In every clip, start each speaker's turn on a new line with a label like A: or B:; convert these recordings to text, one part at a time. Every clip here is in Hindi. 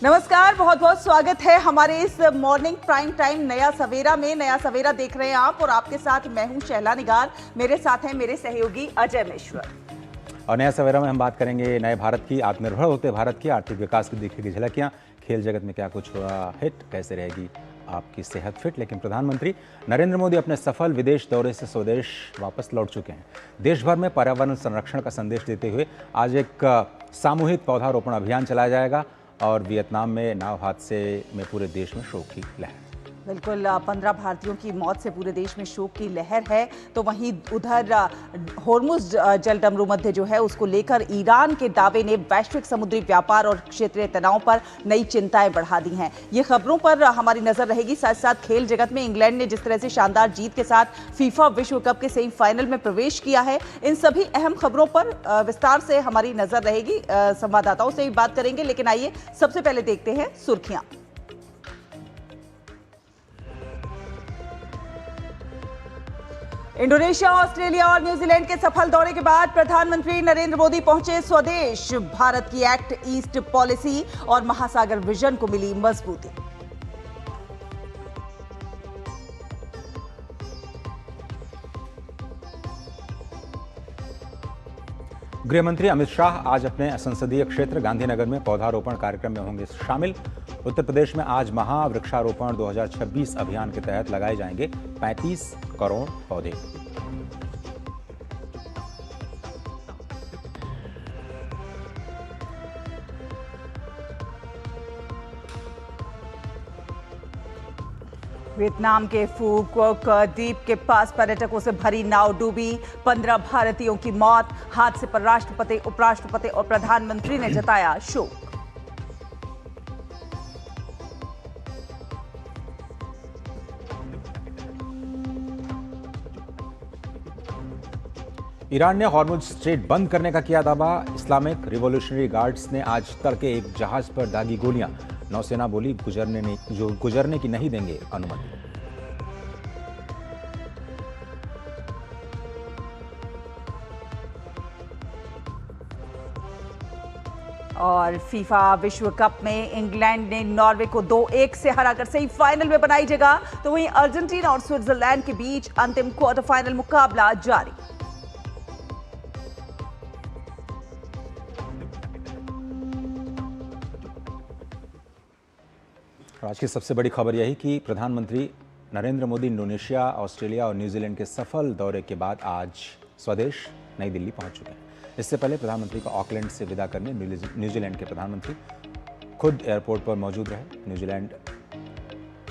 A: नमस्कार, बहुत बहुत स्वागत है हमारे इस मॉर्निंग प्राइम टाइम नया सवेरा में। नया सवेरा देख रहे हैं आप और आपके साथ मैं हूं शैला निगार। मेरे साथ हैं मेरे सहयोगी अजय मिश्र।
B: और नया सवेरा में हम बात करेंगे नए भारत की, आत्मनिर्भर होते भारत की, आर्थिक विकास की दिखेगी झलकियां, खेल जगत में क्या कुछ हुआ हिट, कैसे रहेगी आपकी सेहत फिट। लेकिन प्रधानमंत्री नरेंद्र मोदी अपने सफल विदेश दौरे से स्वदेश वापस लौट चुके हैं। देश भर में पर्यावरण संरक्षण का संदेश देते हुए आज एक सामूहिक पौधारोपण अभियान चलाया जाएगा और वियतनाम में नाव हादसे में पूरे देश में शोक की लहर।
A: बिल्कुल, 15 भारतीयों की मौत से पूरे देश में शोक की लहर है। तो वहीं उधर होर्मुज जलडमरू मध्य जो है उसको लेकर ईरान के दावे ने वैश्विक समुद्री व्यापार और क्षेत्रीय तनाव पर नई चिंताएं बढ़ा दी हैं। ये खबरों पर हमारी नजर रहेगी। साथ साथ खेल जगत में इंग्लैंड ने जिस तरह से शानदार जीत के साथ फीफा विश्व कप के सेमीफाइनल में प्रवेश किया है, इन सभी अहम खबरों पर विस्तार से हमारी नजर रहेगी। संवाददाताओं से भी बात करेंगे, लेकिन आइए सबसे पहले देखते हैं सुर्खियां। इंडोनेशिया, ऑस्ट्रेलिया और न्यूजीलैंड के सफल दौरे के बाद प्रधानमंत्री नरेंद्र मोदी पहुंचे स्वदेश। भारत की एक्ट ईस्ट पॉलिसी और महासागर विजन को मिली मजबूती।
B: गृह मंत्री अमित शाह आज अपने संसदीय क्षेत्र गांधीनगर में पौधारोपण कार्यक्रम में होंगे शामिल। उत्तर प्रदेश में आज महावृक्षारोपण 2026 अभियान के तहत लगाए जाएंगे 35 करोड़ पौधे।
A: वियतनाम के फू क्वोक द्वीप के पास पर्यटकों से भरी नाव डूबी, 15 भारतीयों की मौत। हादसे पर राष्ट्रपति, उपराष्ट्रपति और प्रधानमंत्री ने जताया शोक।
B: ईरान ने हॉर्मुज स्ट्रेट बंद करने का किया दावा। इस्लामिक रिवॉल्यूशनरी गार्ड्स ने आज तड़के एक जहाज पर दागी गोलियां। नौसेना बोली गुजरने की नहीं देंगे अनुमति।
A: और फीफा विश्व कप में इंग्लैंड ने नॉर्वे को 2-1 से हराकर सेमीफाइनल में बनाई जगह। तो वहीं अर्जेंटीना और स्विट्जरलैंड के बीच अंतिम क्वार्टर फाइनल मुकाबला जारी।
B: आज की सबसे बड़ी खबर यही कि प्रधानमंत्री नरेंद्र मोदी इंडोनेशिया, ऑस्ट्रेलिया और न्यूजीलैंड के सफल दौरे के बाद आज स्वदेश नई दिल्ली पहुंच चुके हैं। इससे पहले प्रधानमंत्री को ऑकलैंड से विदा करने न्यूजीलैंड के प्रधानमंत्री खुद एयरपोर्ट पर मौजूद रहे। न्यूजीलैंड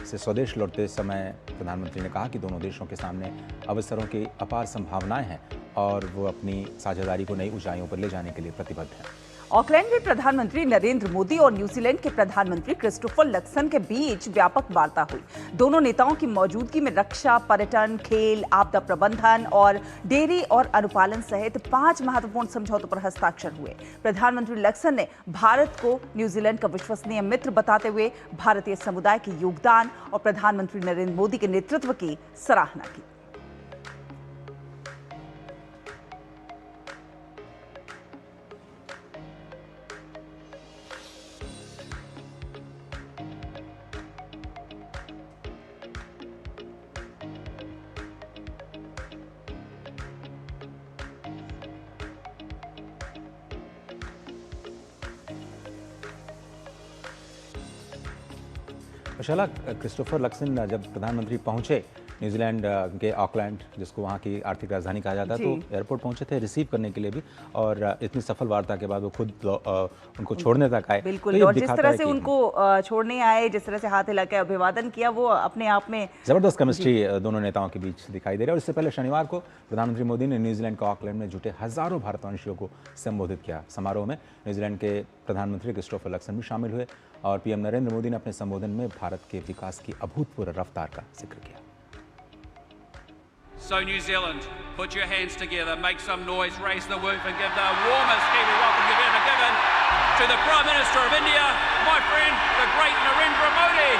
B: से स्वदेश लौटते समय प्रधानमंत्री ने कहा कि दोनों देशों के सामने अवसरों की अपार संभावनाएं हैं और वो अपनी साझेदारी को नई ऊंचाइयों पर ले जाने के लिए प्रतिबद्ध हैं।
A: ऑकलैंड में प्रधानमंत्री नरेंद्र मोदी और न्यूजीलैंड के प्रधानमंत्री क्रिस्टोफर लक्सन के बीच व्यापक वार्ता हुई। दोनों नेताओं की मौजूदगी में रक्षा, पर्यटन, खेल, आपदा प्रबंधन और डेयरी और अनुपालन सहित 5 महत्वपूर्ण समझौतों पर हस्ताक्षर हुए। प्रधानमंत्री लक्सन ने भारत को न्यूजीलैंड का विश्वसनीय मित्र बताते हुए भारतीय समुदाय के योगदान और प्रधानमंत्री नरेंद्र मोदी के नेतृत्व की सराहना की।
B: शैला, क्रिस्टोफर लक्सन जब प्रधानमंत्री पहुंचे न्यूजीलैंड के ऑकलैंड, जिसको वहाँ की आर्थिक राजधानी कहा जाता है, तो एयरपोर्ट पहुंचे थे रिसीव करने के लिए भी, और इतनी सफल वार्ता के बाद वो खुद उनको छोड़ने तक आए।
A: बिल्कुल, और जिस तरह से उनको छोड़ने आए, जिस तरह से हाथ हिला के अभिवादन किया, वो अपने आप में
B: जबरदस्त केमिस्ट्री दोनों नेताओं के बीच दिखाई दे रही है। और इससे पहले शनिवार को प्रधानमंत्री मोदी ने न्यूजीलैंड के ऑकलैंड में जुटे हजारों भारतवंशियों को संबोधित किया। समारोह में न्यूजीलैंड के प्रधानमंत्री क्रिस्टोफर लक्सन भी शामिल हुए और पीएम नरेंद्र मोदी ने अपने संबोधन में भारत के विकास की अभूतपूर्व रफ्तार का जिक्र किया।
C: So New Zealand, put your hands together, make some noise, raise the roof and give the warmest Kiwi welcome you've ever given to the Prime Minister of India, my friend, the great Narendra Modi.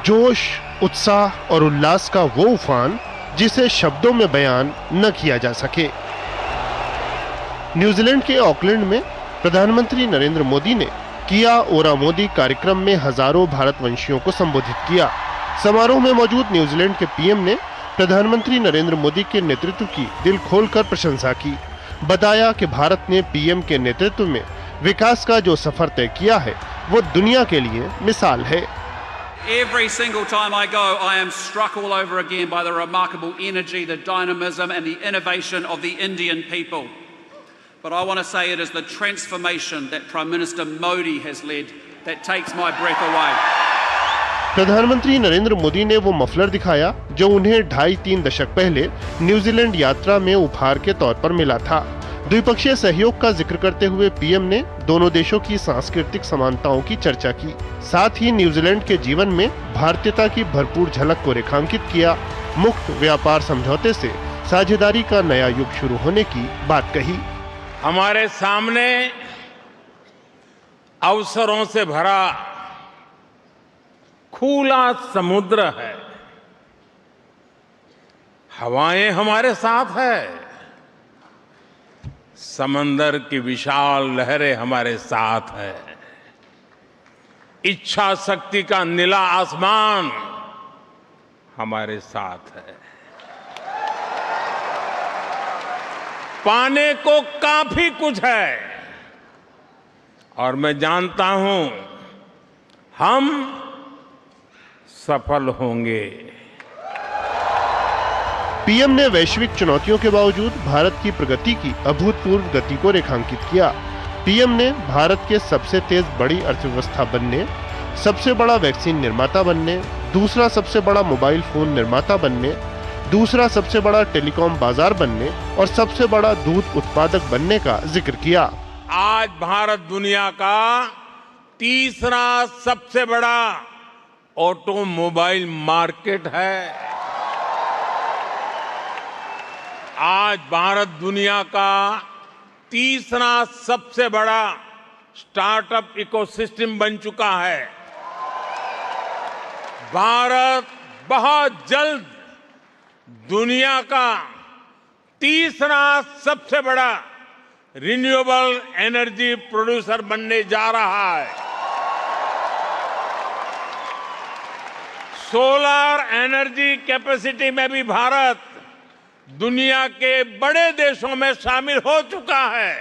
D: जोश, उत्साह और उल्लास का वो उफान जिसे शब्दों में बयान न किया जा सके। न्यूजीलैंड के ऑकलैंड में प्रधानमंत्री नरेंद्र मोदी ने किया ओरा मोदी कार्यक्रम में हजारों भारतवंशियों को संबोधित किया। समारोह में मौजूद न्यूजीलैंड के पीएम ने प्रधानमंत्री नरेंद्र मोदी के नेतृत्व की दिल खोलकर प्रशंसा की। बताया कि भारत ने पीएम के नेतृत्व में विकास का जो सफर तय किया है वो दुनिया के लिए मिसाल है।
C: Every single time I go, I am struck all over again by the remarkable energy, the dynamism and the innovation of the Indian people. But I want to say it is the transformation that Prime Minister Modi has led that takes my breath away.
D: प्रधानमंत्री नरेंद्र मोदी ने वो मफलर दिखाया जो उन्हें 2.5-3 दशक पहले न्यूजीलैंड यात्रा में उपहार के तौर पर मिला था। द्विपक्षीय सहयोग का जिक्र करते हुए पीएम ने दोनों देशों की सांस्कृतिक समानताओं की चर्चा की। साथ ही न्यूजीलैंड के जीवन में भारतीयता की भरपूर झलक को रेखांकित किया। मुक्त व्यापार समझौते से साझेदारी का नया युग शुरू होने की बात कही।
E: हमारे सामने अवसरों से भरा खुला समुद्र है, हवाएं हमारे साथ है, समंदर की विशाल लहरें हमारे साथ है, इच्छा शक्ति का नीला आसमान हमारे साथ है। पाने को काफी कुछ है और मैं जानता हूं हम सफल होंगे।
D: पीएम ने वैश्विक चुनौतियों के बावजूद भारत की प्रगति की अभूतपूर्व गति को रेखांकित किया। पीएम ने भारत के सबसे तेज बड़ी अर्थव्यवस्था बनने, सबसे बड़ा वैक्सीन निर्माता बनने, दूसरा सबसे बड़ा मोबाइल फोन निर्माता बनने, दूसरा सबसे बड़ा टेलीकॉम बाजार बनने और सबसे बड़ा दूध उत्पादक बनने का जिक्र किया।
E: आज भारत दुनिया का तीसरा सबसे बड़ा ऑटोमोबाइल मार्केट है। आज भारत दुनिया का तीसरा सबसे बड़ा स्टार्टअप इकोसिस्टम बन चुका है। भारत बहुत जल्द दुनिया का तीसरा सबसे बड़ा रिन्यूएबल एनर्जी प्रोड्यूसर बनने जा रहा है। सोलर एनर्जी कैपेसिटी में भी भारत दुनिया के बड़े देशों में शामिल हो चुका है।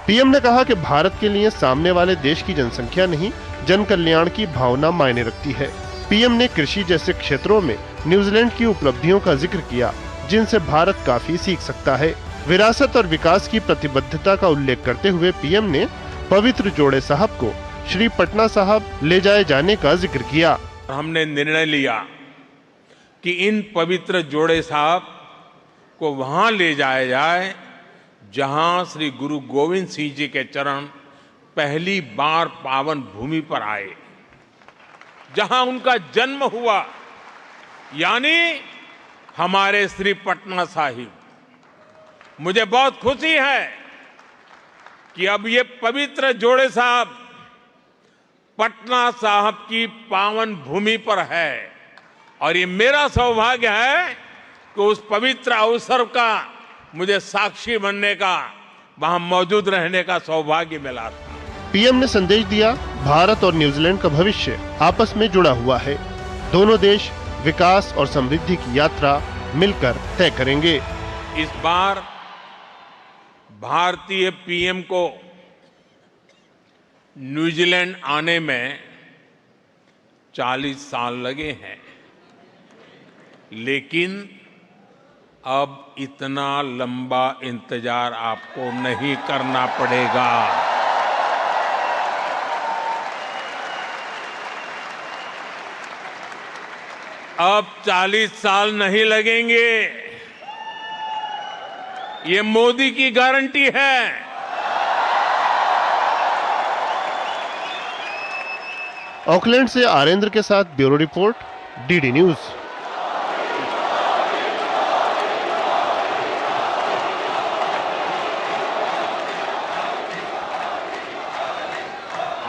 D: पीएम ने कहा कि भारत के लिए सामने वाले देश की जनसंख्या नहीं, जन कल्याण की भावना मायने रखती है। पीएम ने कृषि जैसे क्षेत्रों में न्यूजीलैंड की उपलब्धियों का जिक्र किया, जिनसे भारत काफी सीख सकता है। विरासत और विकास की प्रतिबद्धता का उल्लेख करते हुए पीएम ने पवित्र जोड़े साहब को श्री पटना साहब ले जाए जाने का जिक्र किया।
E: हमने निर्णय लिया कि इन पवित्र जोड़े साहब को वहां ले जाया जाए जहां श्री गुरु गोविंद सिंह जी के चरण पहली बार पावन भूमि पर आए, जहां उनका जन्म हुआ, यानी हमारे श्री पटना साहिब। मुझे बहुत खुशी है कि अब ये पवित्र जोड़े साहब पटना साहब की पावन भूमि पर है और ये मेरा सौभाग्य है कि उस पवित्र अवसर का मुझे साक्षी बनने का, वहां मौजूद रहने का सौभाग्य मिला था।
D: पीएम ने संदेश दिया, भारत और न्यूजीलैंड का भविष्य आपस में जुड़ा हुआ है। दोनों देश विकास और समृद्धि की यात्रा मिलकर तय करेंगे।
E: इस बार भारतीय पीएम को न्यूजीलैंड आने में 40 साल लगे हैं, लेकिन अब इतना लंबा इंतजार आपको नहीं करना पड़ेगा। अब 40 साल नहीं लगेंगे, ये मोदी की गारंटी है।
D: ऑकलैंड से आरेंद्र के साथ ब्यूरो रिपोर्ट, डीडी न्यूज।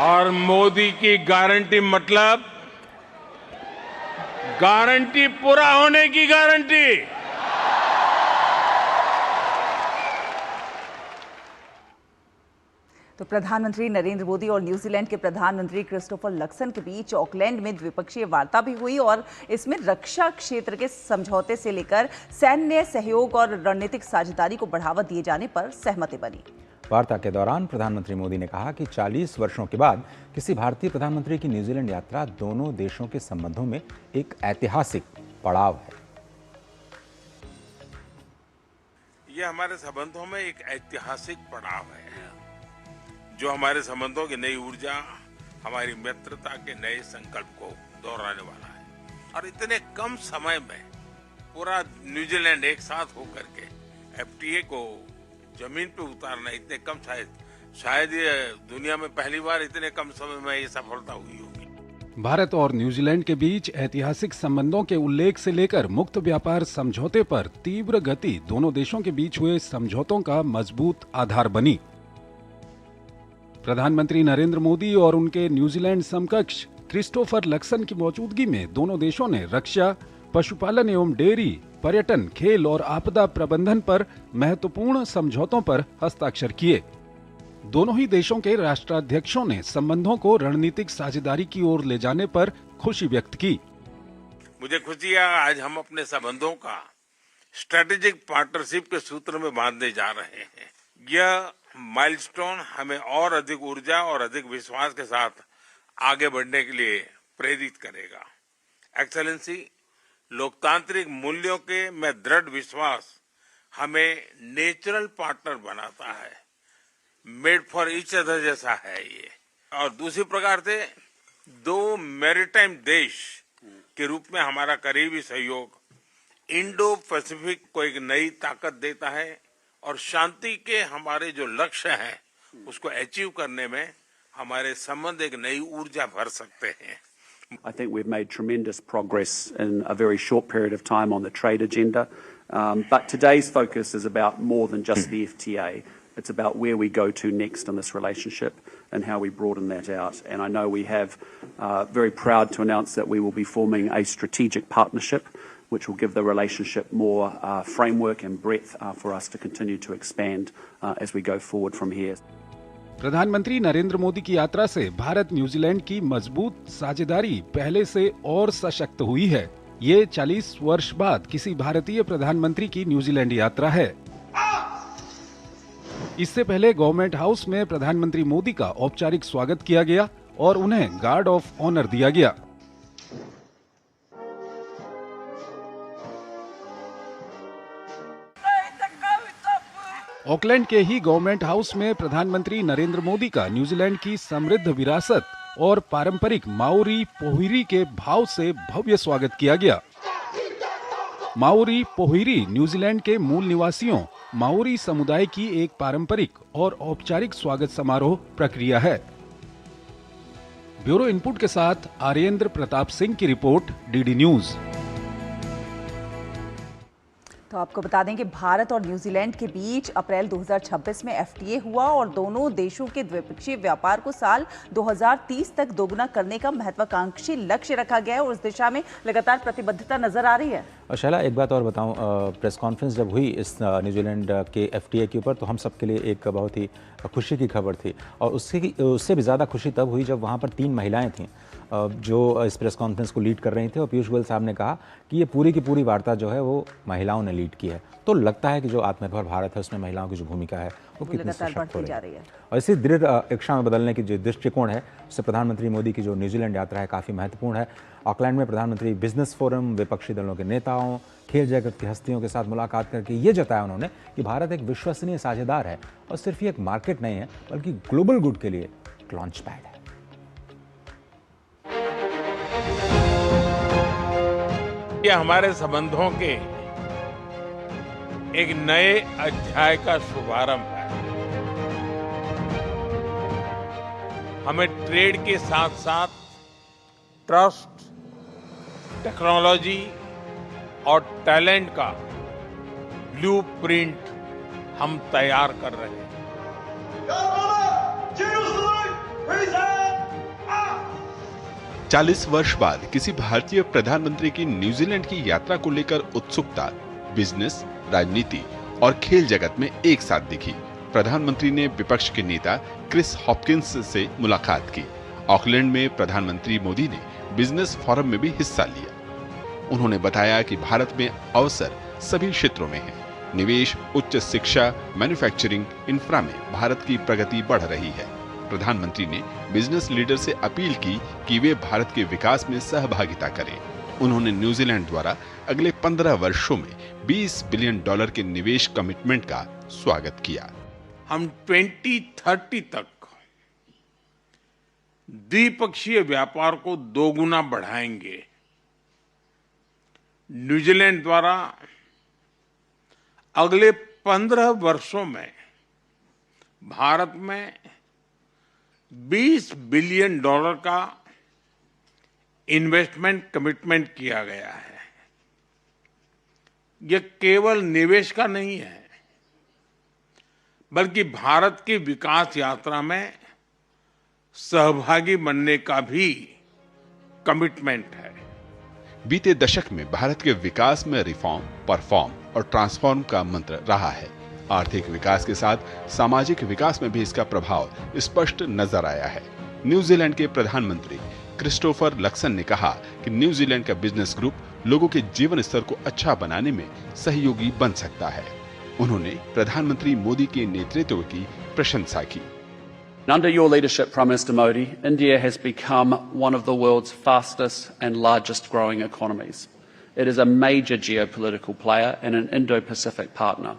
E: और मोदी की गारंटी मतलब गारंटी पूरा होने की गारंटी।
A: तो प्रधानमंत्री नरेंद्र मोदी और न्यूजीलैंड के प्रधानमंत्री क्रिस्टोफर लक्सन के बीच ऑकलैंड में द्विपक्षीय वार्ता भी हुई और इसमें रक्षा क्षेत्र के समझौते से लेकर सैन्य सहयोग और रणनीतिक साझेदारी को बढ़ावा दिए जाने पर सहमति बनी।
B: वार्ता के दौरान प्रधानमंत्री मोदी ने कहा कि 40 वर्षों के बाद किसी भारतीय प्रधानमंत्री की न्यूजीलैंड यात्रा दोनों देशों के संबंधों में एक ऐतिहासिक पड़ाव है।
E: यह हमारे संबंधों में एक ऐतिहासिक पड़ाव है जो हमारे संबंधों की नई ऊर्जा, हमारी मित्रता के नए संकल्प को दोहराने वाला है। और इतने कम समय में पूरा न्यूजीलैंड एक साथ होकर के एफटीए को जमीन पे उतारना इतने कम, शायद ये दुनिया में पहली बार इतने कम समय में ये सफलता हुई होगी।
F: भारत और न्यूजीलैंड के बीच ऐतिहासिक संबंधों के उल्लेख से लेकर मुक्त व्यापार समझौते पर तीव्र गति दोनों देशों के बीच हुए समझौतों का मजबूत आधार बनी। प्रधानमंत्री नरेंद्र मोदी और उनके न्यूजीलैंड समकक्ष क्रिस्टोफर लक्सन की मौजूदगी में दोनों देशों ने रक्षा, पशुपालन एवं डेयरी, पर्यटन, खेल और आपदा प्रबंधन पर महत्वपूर्ण समझौतों पर हस्ताक्षर किए। दोनों ही देशों के राष्ट्राध्यक्षों ने संबंधों को रणनीतिक साझेदारी की ओर ले जाने पर खुशी व्यक्त की।
E: मुझे खुशी है आज हम अपने संबंधों का स्ट्रेटेजिक पार्टनरशिप के सूत्र में बांधने जा रहे हैं। यह माइलस्टोन हमें और अधिक ऊर्जा और अधिक विश्वास के साथ आगे बढ़ने के लिए प्रेरित करेगा। एक्सेलेंसी, लोकतांत्रिक मूल्यों के में दृढ़ विश्वास हमें नेचुरल पार्टनर बनाता है। मेड फॉर ईच अदर जैसा है ये। और दूसरी प्रकार से दो मैरीटाइम देश के रूप में हमारा करीबी सहयोग इंडो पैसिफिक को एक नई ताकत देता है और शांति के हमारे जो लक्ष्य हैं उसको अचीव करने में हमारे संबंध एक नई ऊर्जा भर सकते हैं।
G: I think we've made tremendous progress in a very short period of time on the trade agenda, but today's focus is about more than just the FTA. It's about where we go to next in this relationship and how we broaden that out. And I know we have very proud to announce that we will be forming a strategic partnership which will give the relationship more framework and breadth for us to continue to expand as we go forward from here.
F: प्रधानमंत्री नरेंद्र मोदी की यात्रा से भारत न्यूजीलैंड की मजबूत साझेदारी पहले से और सशक्त हुई है। ये 40 वर्ष बाद किसी भारतीय प्रधानमंत्री की न्यूजीलैंड यात्रा है। इससे पहले गवर्नमेंट हाउस में प्रधानमंत्री मोदी का औपचारिक स्वागत किया गया और उन्हें गार्ड ऑफ ऑनर दिया गया। ऑकलैंड के ही गवर्नमेंट हाउस में प्रधानमंत्री नरेंद्र मोदी का न्यूजीलैंड की समृद्ध विरासत और पारंपरिक माओरी पोहिरी के भाव से भव्य स्वागत किया गया। माओरी पोहिरी न्यूजीलैंड के मूल निवासियों माओरी समुदाय की एक पारंपरिक और औपचारिक स्वागत समारोह प्रक्रिया है। ब्यूरो इनपुट के साथ आर्येंद्र प्रताप सिंह की रिपोर्ट, डीडी न्यूज।
A: तो आपको बता दें कि भारत और न्यूजीलैंड के बीच अप्रैल 2026 में एफटीए हुआ और दोनों देशों के द्विपक्षीय व्यापार को साल 2030 तक दोगुना करने का महत्वाकांक्षी लक्ष्य रखा गया है और उस दिशा में लगातार प्रतिबद्धता नजर आ रही है।
B: और शैला, एक बात और बताऊं, प्रेस कॉन्फ्रेंस जब हुई इस न्यूजीलैंड के एफटीए के ऊपर तो हम सबके लिए एक बहुत ही खुशी की खबर थी और उससे भी ज़्यादा खुशी तब हुई जब वहाँ पर 3 महिलाएं थीं जो इस प्रेस कॉन्फ्रेंस को लीड कर रही थी और पीयूष गोयल साहब ने कहा कि ये पूरी की पूरी वार्ता जो है वो महिलाओं ने लीड की है। तो लगता है कि जो आत्मनिर्भर भारत है उसमें महिलाओं की जो भूमिका है वो कितनी सशक्त हो रही है और इसी दृढ़ इच्छा में बदलने की जो दृष्टिकोण है उससे प्रधानमंत्री मोदी की जो न्यूजीलैंड यात्रा है काफ़ी महत्वपूर्ण है। ऑकलैंड में प्रधानमंत्री बिजनेस फोरम, विपक्षी दलों के नेताओं, खेल जगत की हस्तियों के साथ मुलाकात करके ये जताया उन्होंने कि भारत एक विश्वसनीय साझेदार है और सिर्फ ये एक मार्केट नहीं है बल्कि ग्लोबल गुड के लिए एक लॉन्च पैड है।
E: ये हमारे संबंधों के एक नए अध्याय का शुभारंभ है। हमें ट्रेड के साथ साथ ट्रस्ट, टेक्नोलॉजी और टैलेंट का ब्लूप्रिंट हम तैयार कर रहे हैं।
H: 40 वर्ष बाद किसी भारतीय प्रधानमंत्री की न्यूजीलैंड की यात्रा को लेकर उत्सुकता बिजनेस, राजनीति और खेल जगत में एक साथ दिखी। प्रधानमंत्री ने विपक्ष के नेता क्रिस हॉपकिंस से मुलाकात की। ऑकलैंड में प्रधानमंत्री मोदी ने बिजनेस फोरम में भी हिस्सा लिया। उन्होंने बताया कि भारत में अवसर सभी क्षेत्रों में है। निवेश, उच्च शिक्षा, मैन्युफैक्चरिंग, इंफ्रा में भारत की प्रगति बढ़ रही है। प्रधानमंत्री ने बिजनेस लीडर से अपील की कि वे भारत के विकास में सहभागिता करें। उन्होंने न्यूजीलैंड द्वारा अगले 15 वर्षों में $20 बिलियन के निवेश कमिटमेंट का स्वागत किया।
E: हम 2030 तक द्विपक्षीय व्यापार को दोगुना बढ़ाएंगे। न्यूजीलैंड द्वारा अगले 15 वर्षों में भारत में $20 बिलियन का इन्वेस्टमेंट कमिटमेंट किया गया है। यह केवल निवेश का नहीं है, बल्कि भारत की विकास यात्रा में सहभागी बनने का भी कमिटमेंट है।
H: बीते दशक में भारत के विकास में रिफॉर्म, परफॉर्म और ट्रांसफॉर्म का मंत्र रहा है। आर्थिक विकास के साथ सामाजिक विकास में भी इसका प्रभाव स्पष्ट नजर आया है। न्यूजीलैंड के प्रधानमंत्री क्रिस्टोफर लक्सन ने कहा कि न्यूजीलैंड का बिजनेस ग्रुप लोगों के जीवन स्तर को अच्छा बनाने में सहयोगी बन सकता है। उन्होंने प्रधानमंत्री मोदी के नेतृत्व की प्रशंसा की।
G: Under your leadership, Prime Minister Modi, India has become one of the world's fastest and largest growing economies. It is a major geopolitical player and an Indo-Pacific partner,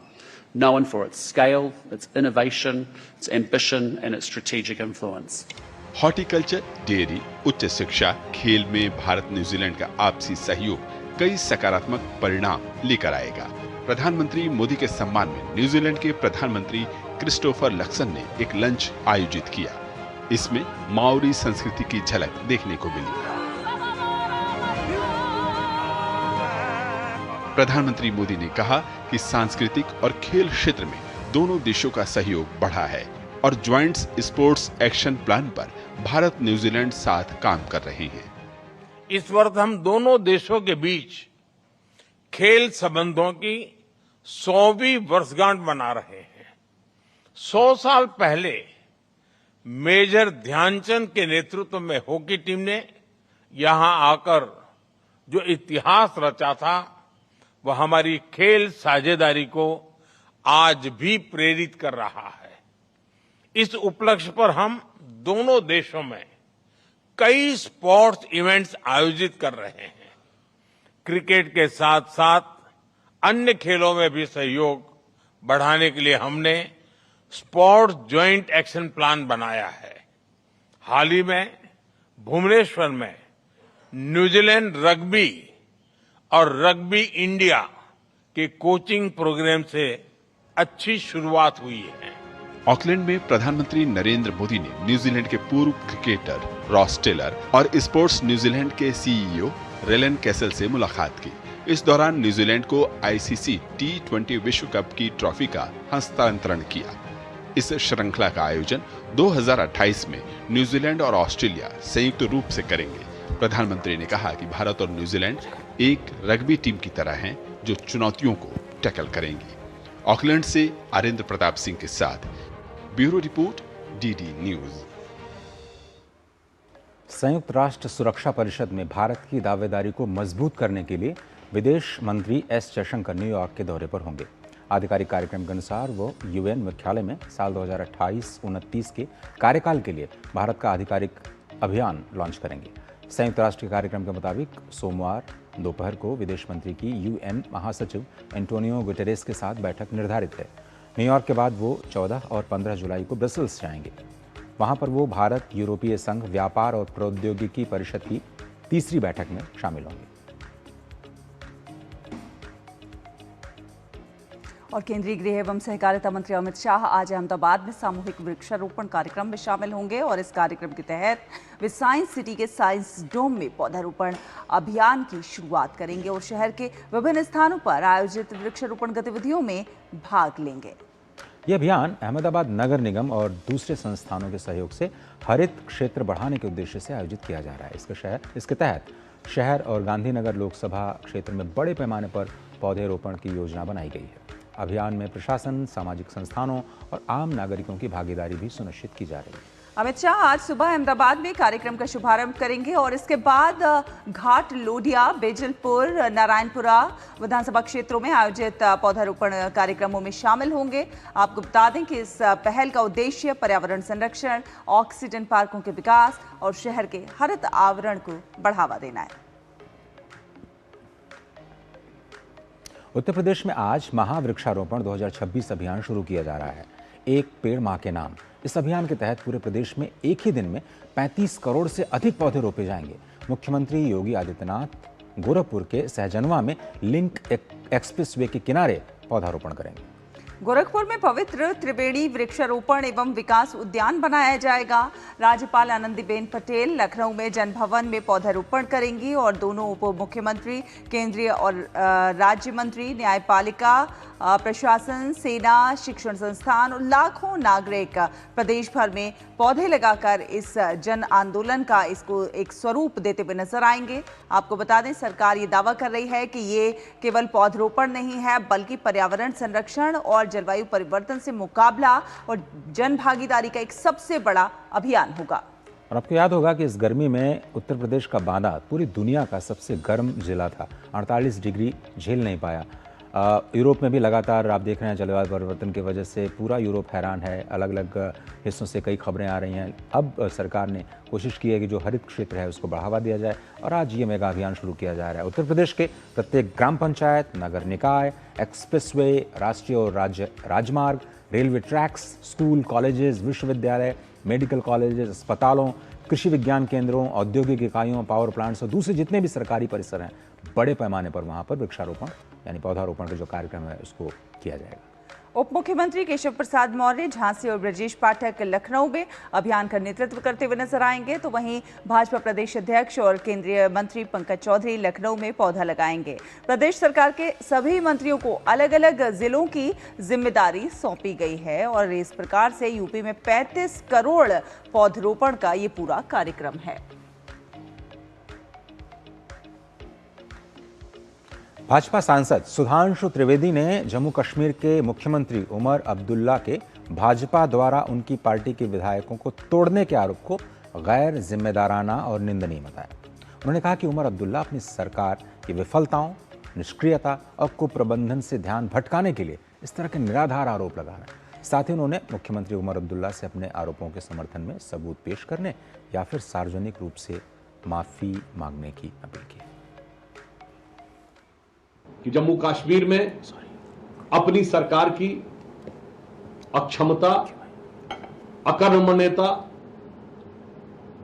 G: known for its scale, its innovation, its ambition and its strategic influence.
H: Horticulture, dairy, उच्च शिक्षा, खेल में भारत न्यूजीलैंड का आपसी सहयोग कई सकारात्मक परिणाम लेकर आएगा। प्रधानमंत्री मोदी के सम्मान में न्यूजीलैंड के प्रधानमंत्री क्रिस्टोफर लक्सन ने एक लंच आयोजित किया। इसमें माओरी संस्कृति की झलक देखने को मिली। प्रधानमंत्री मोदी ने कहा कि सांस्कृतिक और खेल क्षेत्र में दोनों देशों का सहयोग बढ़ा है और ज्वाइंट स्पोर्ट्स एक्शन प्लान पर भारत न्यूजीलैंड साथ काम कर रहे हैं।
E: इस वर्ष हम दोनों देशों के बीच खेल संबंधों की 100वीं वर्षगांठ मना रहे हैं। 100 साल पहले मेजर ध्यानचंद के नेतृत्व में हॉकी टीम ने यहां आकर जो इतिहास रचा था, वह हमारी खेल साझेदारी को आज भी प्रेरित कर रहा है। इस उपलक्ष्य पर हम दोनों देशों में कई स्पोर्ट्स इवेंट्स आयोजित कर रहे हैं। क्रिकेट के साथ साथ अन्य खेलों में भी सहयोग बढ़ाने के लिए हमने स्पोर्ट्स ज्वाइंट एक्शन प्लान बनाया है। हाल ही में भुवनेश्वर में न्यूजीलैंड रग्बी और रग्बी इंडिया के कोचिंग प्रोग्राम से अच्छी शुरुआत हुई है।
H: ऑकलैंड में प्रधानमंत्री नरेंद्र मोदी ने न्यूजीलैंड के पूर्व क्रिकेटर रॉस टेलर और स्पोर्ट्स न्यूजीलैंड के सीईओ रेलन कैसल से मुलाकात की। इस दौरान न्यूजीलैंड को आईसीसी T20 विश्व कप की ट्रॉफी का हस्तांतरण किया। इस श्रृंखला का आयोजन 2028 में न्यूजीलैंड और ऑस्ट्रेलिया संयुक्त रूप से करेंगे। प्रधानमंत्री ने कहा कि भारत और न्यूजीलैंड एक रग्बी टीम की तरह हैं जो चुनौतियों को टैकल करेंगी। ऑकलैंड से आरेंद्र प्रताप सिंह के साथ ब्यूरो रिपोर्ट, डीडी न्यूज।
B: संयुक्त राष्ट्र सुरक्षा परिषद में भारत की दावेदारी को मजबूत करने के लिए विदेश मंत्री एस जयशंकर न्यूयॉर्क के दौरे पर होंगे। आधिकारिक कार्यक्रम के अनुसार वो यूएन मुख्यालय में साल 2028-29 के कार्यकाल के लिए भारत का आधिकारिक अभियान लॉन्च करेंगे। संयुक्त राष्ट्र के कार्यक्रम के मुताबिक सोमवार दोपहर को विदेश मंत्री की यूएन महासचिव एंटोनियो गुटेरेस के साथ बैठक निर्धारित है। न्यूयॉर्क के बाद वो 14 और 15 जुलाई को ब्रसेल्स जाएंगे। वहां पर वो भारत यूरोपीय संघ व्यापार और प्रौद्योगिकी परिषद की तीसरी बैठक में शामिल होंगे।
A: और केंद्रीय गृह एवं सहकारिता मंत्री अमित शाह आज अहमदाबाद में सामूहिक वृक्षारोपण कार्यक्रम में शामिल होंगे और इस कार्यक्रम के तहत वे साइंस सिटी के साइंस डोम में पौधारोपण अभियान की शुरुआत करेंगे और शहर के विभिन्न स्थानों पर आयोजित वृक्षारोपण गतिविधियों में भाग लेंगे।
B: यह अभियान अहमदाबाद नगर निगम और दूसरे संस्थानों के सहयोग से हरित क्षेत्र बढ़ाने के उद्देश्य से आयोजित किया जा रहा है। इसके तहत शहर और गांधीनगर लोकसभा क्षेत्र में बड़े पैमाने पर पौधे रोपण की योजना बनाई गई है। अभियान में प्रशासन, सामाजिक संस्थानों और आम नागरिकों की भागीदारी भी सुनिश्चित की जा रही है।
A: अमित शाह आज सुबह अहमदाबाद में कार्यक्रम का शुभारंभ करेंगे और इसके बाद घाट लोडिया, बेजलपुर, नारायणपुरा विधानसभा क्षेत्रों में आयोजित पौधारोपण कार्यक्रमों में शामिल होंगे। आपको बता दें कि इस पहल का उद्देश्य पर्यावरण संरक्षण, ऑक्सीजन पार्कों के विकास और शहर के हरित आवरण को बढ़ावा देना है।
B: उत्तर प्रदेश में आज महावृक्षारोपण 2026 अभियान शुरू किया जा रहा है। एक पेड़ मां के नाम। इस अभियान के तहत पूरे प्रदेश में एक ही दिन में 35 करोड़ से अधिक पौधे रोपे जाएंगे। मुख्यमंत्री योगी आदित्यनाथ गोरखपुर के सहजनवा में लिंक एक्सप्रेसवे के किनारे पौधारोपण करेंगे।
A: गोरखपुर में पवित्र त्रिवेणी वृक्षारोपण एवं विकास उद्यान बनाया जाएगा। राज्यपाल आनंदीबेन पटेल लखनऊ में जनभवन में पौधारोपण करेंगी और दोनों उप मुख्यमंत्री, केंद्रीय और राज्य मंत्री, न्यायपालिका, प्रशासन, सेना, शिक्षण संस्थान और लाखों नागरिक प्रदेश भर में पौधे लगाकर इस जन आंदोलन का इसको एक स्वरूप देते हुए नजर आएंगे। आपको बता दें, सरकार ये दावा कर रही है कि ये केवल पौधरोपण नहीं है बल्कि पर्यावरण संरक्षण और जलवायु परिवर्तन से मुकाबला और जन भागीदारी का एक सबसे बड़ा अभियान होगा।
B: और आपको याद होगा कि इस गर्मी में उत्तर प्रदेश का बांदा पूरी दुनिया का सबसे गर्म जिला था। 48 डिग्री झेल नहीं पाया। यूरोप में भी लगातार आप देख रहे हैं जलवायु परिवर्तन की वजह से पूरा यूरोप हैरान है। अलग अलग हिस्सों से कई खबरें आ रही हैं। अब सरकार ने कोशिश की है कि जो हरित क्षेत्र है उसको बढ़ावा दिया जाए और आज ये मेगा अभियान शुरू किया जा रहा है। उत्तर प्रदेश के प्रत्येक ग्राम पंचायत, नगर निकाय, एक्सप्रेसवे, राष्ट्रीय और राज्य राजमार्ग, रेलवे ट्रैक्स, स्कूल, कॉलेजेस, विश्वविद्यालय, मेडिकल कॉलेजेस, अस्पतालों, कृषि विज्ञान केंद्रों, औद्योगिक इकाइयों, पावर प्लांट्स और दूसरे जितने भी सरकारी परिसर हैं, बड़े पैमाने पर वहां पर वृक्षारोपण यानी पौधारोपण का जो कार्यक्रम है उसको किया जाएगा।
A: उप मुख्यमंत्री केशव प्रसाद मौर्य झांसी और ब्रजेश पाठक लखनऊ में अभियान का नेतृत्व करते हुए नजर आएंगे, तो वहीं भाजपा प्रदेश अध्यक्ष और केंद्रीय मंत्री पंकज चौधरी लखनऊ में पौधा लगाएंगे। प्रदेश सरकार के सभी मंत्रियों को अलग अलग जिलों की जिम्मेदारी सौंपी गई है और इस प्रकार से यूपी में 35 करोड़ पौधरोपण का ये पूरा कार्यक्रम है।
B: भाजपा सांसद सुधांशु त्रिवेदी ने जम्मू कश्मीर के मुख्यमंत्री उमर अब्दुल्ला के भाजपा द्वारा उनकी पार्टी के विधायकों को तोड़ने के आरोप को गैर जिम्मेदाराना और निंदनीय बताया। उन्होंने कहा कि उमर अब्दुल्ला अपनी सरकार की विफलताओं, निष्क्रियता और कुप्रबंधन से ध्यान भटकाने के लिए इस तरह के निराधार आरोप लगा रहे हैं। साथ ही उन्होंने मुख्यमंत्री उमर अब्दुल्ला से अपने आरोपों के समर्थन में सबूत पेश करने या फिर सार्वजनिक रूप से माफी मांगने की अपील की।
I: कि जम्मू कश्मीर में अपनी सरकार की अक्षमता, अकर्मण्यता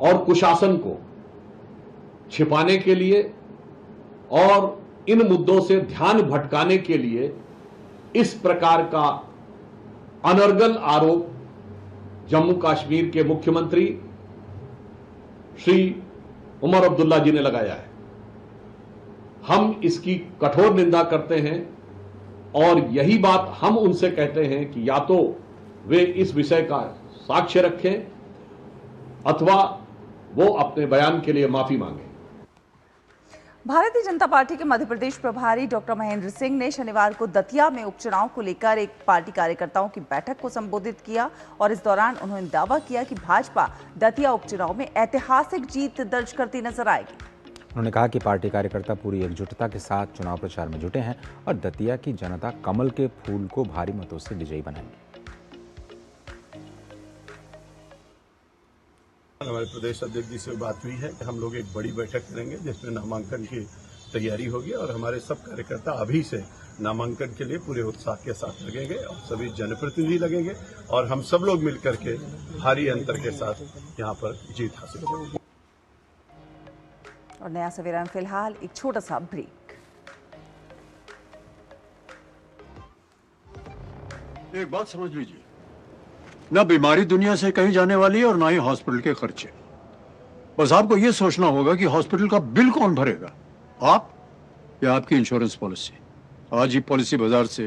I: और कुशासन को छिपाने के लिए और इन मुद्दों से ध्यान भटकाने के लिए इस प्रकार का अनर्गल आरोप जम्मू कश्मीर के मुख्यमंत्री श्री उमर अब्दुल्ला जी ने लगाया है। हम इसकी कठोर निंदा करते हैं और यही बात हम उनसे कहते हैं कि या तो वे इस विषय का साक्ष्य रखें अथवा वो अपने बयान के लिए माफी मांगें।
A: भारतीय जनता पार्टी के मध्य प्रदेश प्रभारी डॉक्टर महेंद्र सिंह ने शनिवार को दतिया में उपचुनाव को लेकर एक पार्टी कार्यकर्ताओं की बैठक को संबोधित किया और इस दौरान उन्होंने दावा किया कि भाजपा दतिया उपचुनाव में ऐतिहासिक जीत दर्ज करती नजर आएगी।
B: उन्होंने कहा कि पार्टी कार्यकर्ता पूरी एकजुटता के साथ चुनाव प्रचार में जुटे हैं और दतिया की जनता कमल के फूल को भारी मतों से विजयी बनाएंगे।
J: हमारे प्रदेश अध्यक्ष जी से बात हुई है कि हम लोग एक बड़ी बैठक करेंगे जिसमें नामांकन की तैयारी होगी और हमारे सब कार्यकर्ता अभी से नामांकन के लिए पूरे उत्साह के साथ लगेंगे और सभी जनप्रतिनिधि लगेंगे और हम सब लोग मिलकर के भारी अंतर के साथ यहाँ पर जीत हासिल करेंगे।
A: और नया सवेरा में फिलहाल एक छोटा सा ब्रेक।
K: एक बात समझ लीजिए, ना बीमारी दुनिया से कहीं जाने वाली है और ना ही हॉस्पिटल के खर्चे। बस आपको यह सोचना होगा कि हॉस्पिटल का बिल कौन भरेगा, आप या आपकी इंश्योरेंस पॉलिसी। आज ही पॉलिसी बाजार से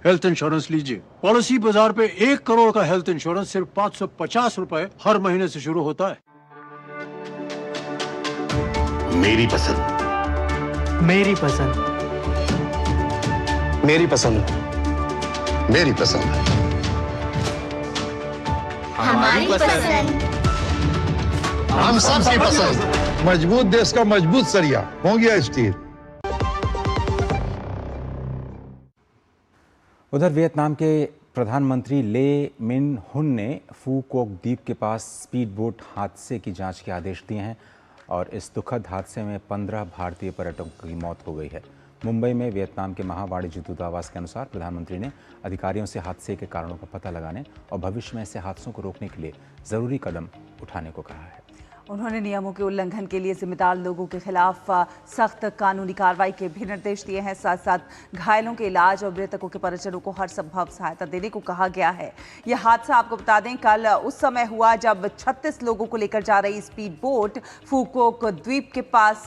K: हेल्थ इंश्योरेंस लीजिए। पॉलिसी बाजार पे 1 करोड़ का हेल्थ इंश्योरेंस सिर्फ 550 रुपए हर महीने से शुरू होता है।
L: मेरी पसंद,
M: मेरी पसंद,
L: मेरी पसंद, मेरी पसंद है।
M: हमारी पसंद।
L: हम सबकी पसंद। मजबूत देश का मजबूत सरिया हो गया स्टील।
B: उधर वियतनाम के प्रधानमंत्री ले मिन हुन ने फू कोक द्वीप के पास स्पीड बोट हादसे की जांच के आदेश दिए हैं और इस दुखद हादसे में 15 भारतीय पर्यटकों की मौत हो गई है। मुंबई में वियतनाम के महावाणिज्य दूतावास के अनुसार प्रधानमंत्री ने अधिकारियों से हादसे के कारणों का पता लगाने और भविष्य में ऐसे हादसों को रोकने के लिए जरूरी कदम उठाने को कहा है।
A: उन्होंने नियमों के उल्लंघन के लिए जिम्मेदार लोगों के खिलाफ सख्त कानूनी कार्रवाई के भी निर्देश दिए हैं। साथ साथ घायलों के इलाज और मृतकों के परिजनों को हर संभव सहायता देने को कहा गया है। यह हादसा आपको बता दें कल उस समय हुआ जब 36 लोगों को लेकर जा रही स्पीड बोट फूकोक द्वीप के पास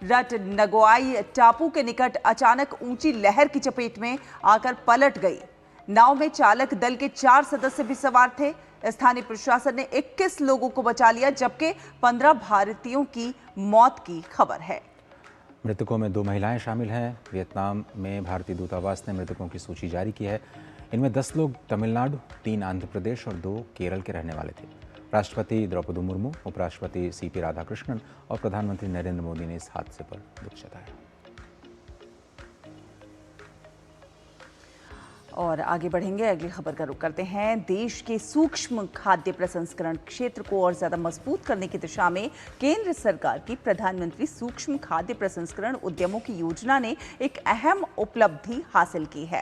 A: रट नगोआई टापू के निकट अचानक ऊंची लहर की चपेट में आकर पलट गई। नाव में चालक दल के 4 सदस्य भी सवार थे। स्थानीय प्रशासन ने 21 लोगों को बचा लिया जबकि 15 भारतीयों की मौत की खबर है।
B: मृतकों में 2 महिलाएं शामिल हैं। वियतनाम में भारतीय दूतावास ने मृतकों की सूची जारी की है। इनमें 10 लोग तमिलनाडु, 3 आंध्र प्रदेश और 2 केरल के रहने वाले थे। राष्ट्रपति द्रौपदी मुर्मू, उपराष्ट्रपति सीपी राधाकृष्णन और प्रधानमंत्री नरेंद्र मोदी ने इस हादसे पर दुख जताया।
A: और आगे बढ़ेंगे, अगली खबर का रुख करते हैं। देश के सूक्ष्म खाद्य प्रसंस्करण क्षेत्र को और ज्यादा मजबूत करने की दिशा में केंद्र सरकार की प्रधानमंत्री सूक्ष्म खाद्य प्रसंस्करण उद्यमों की योजना ने एक अहम उपलब्धि हासिल की है।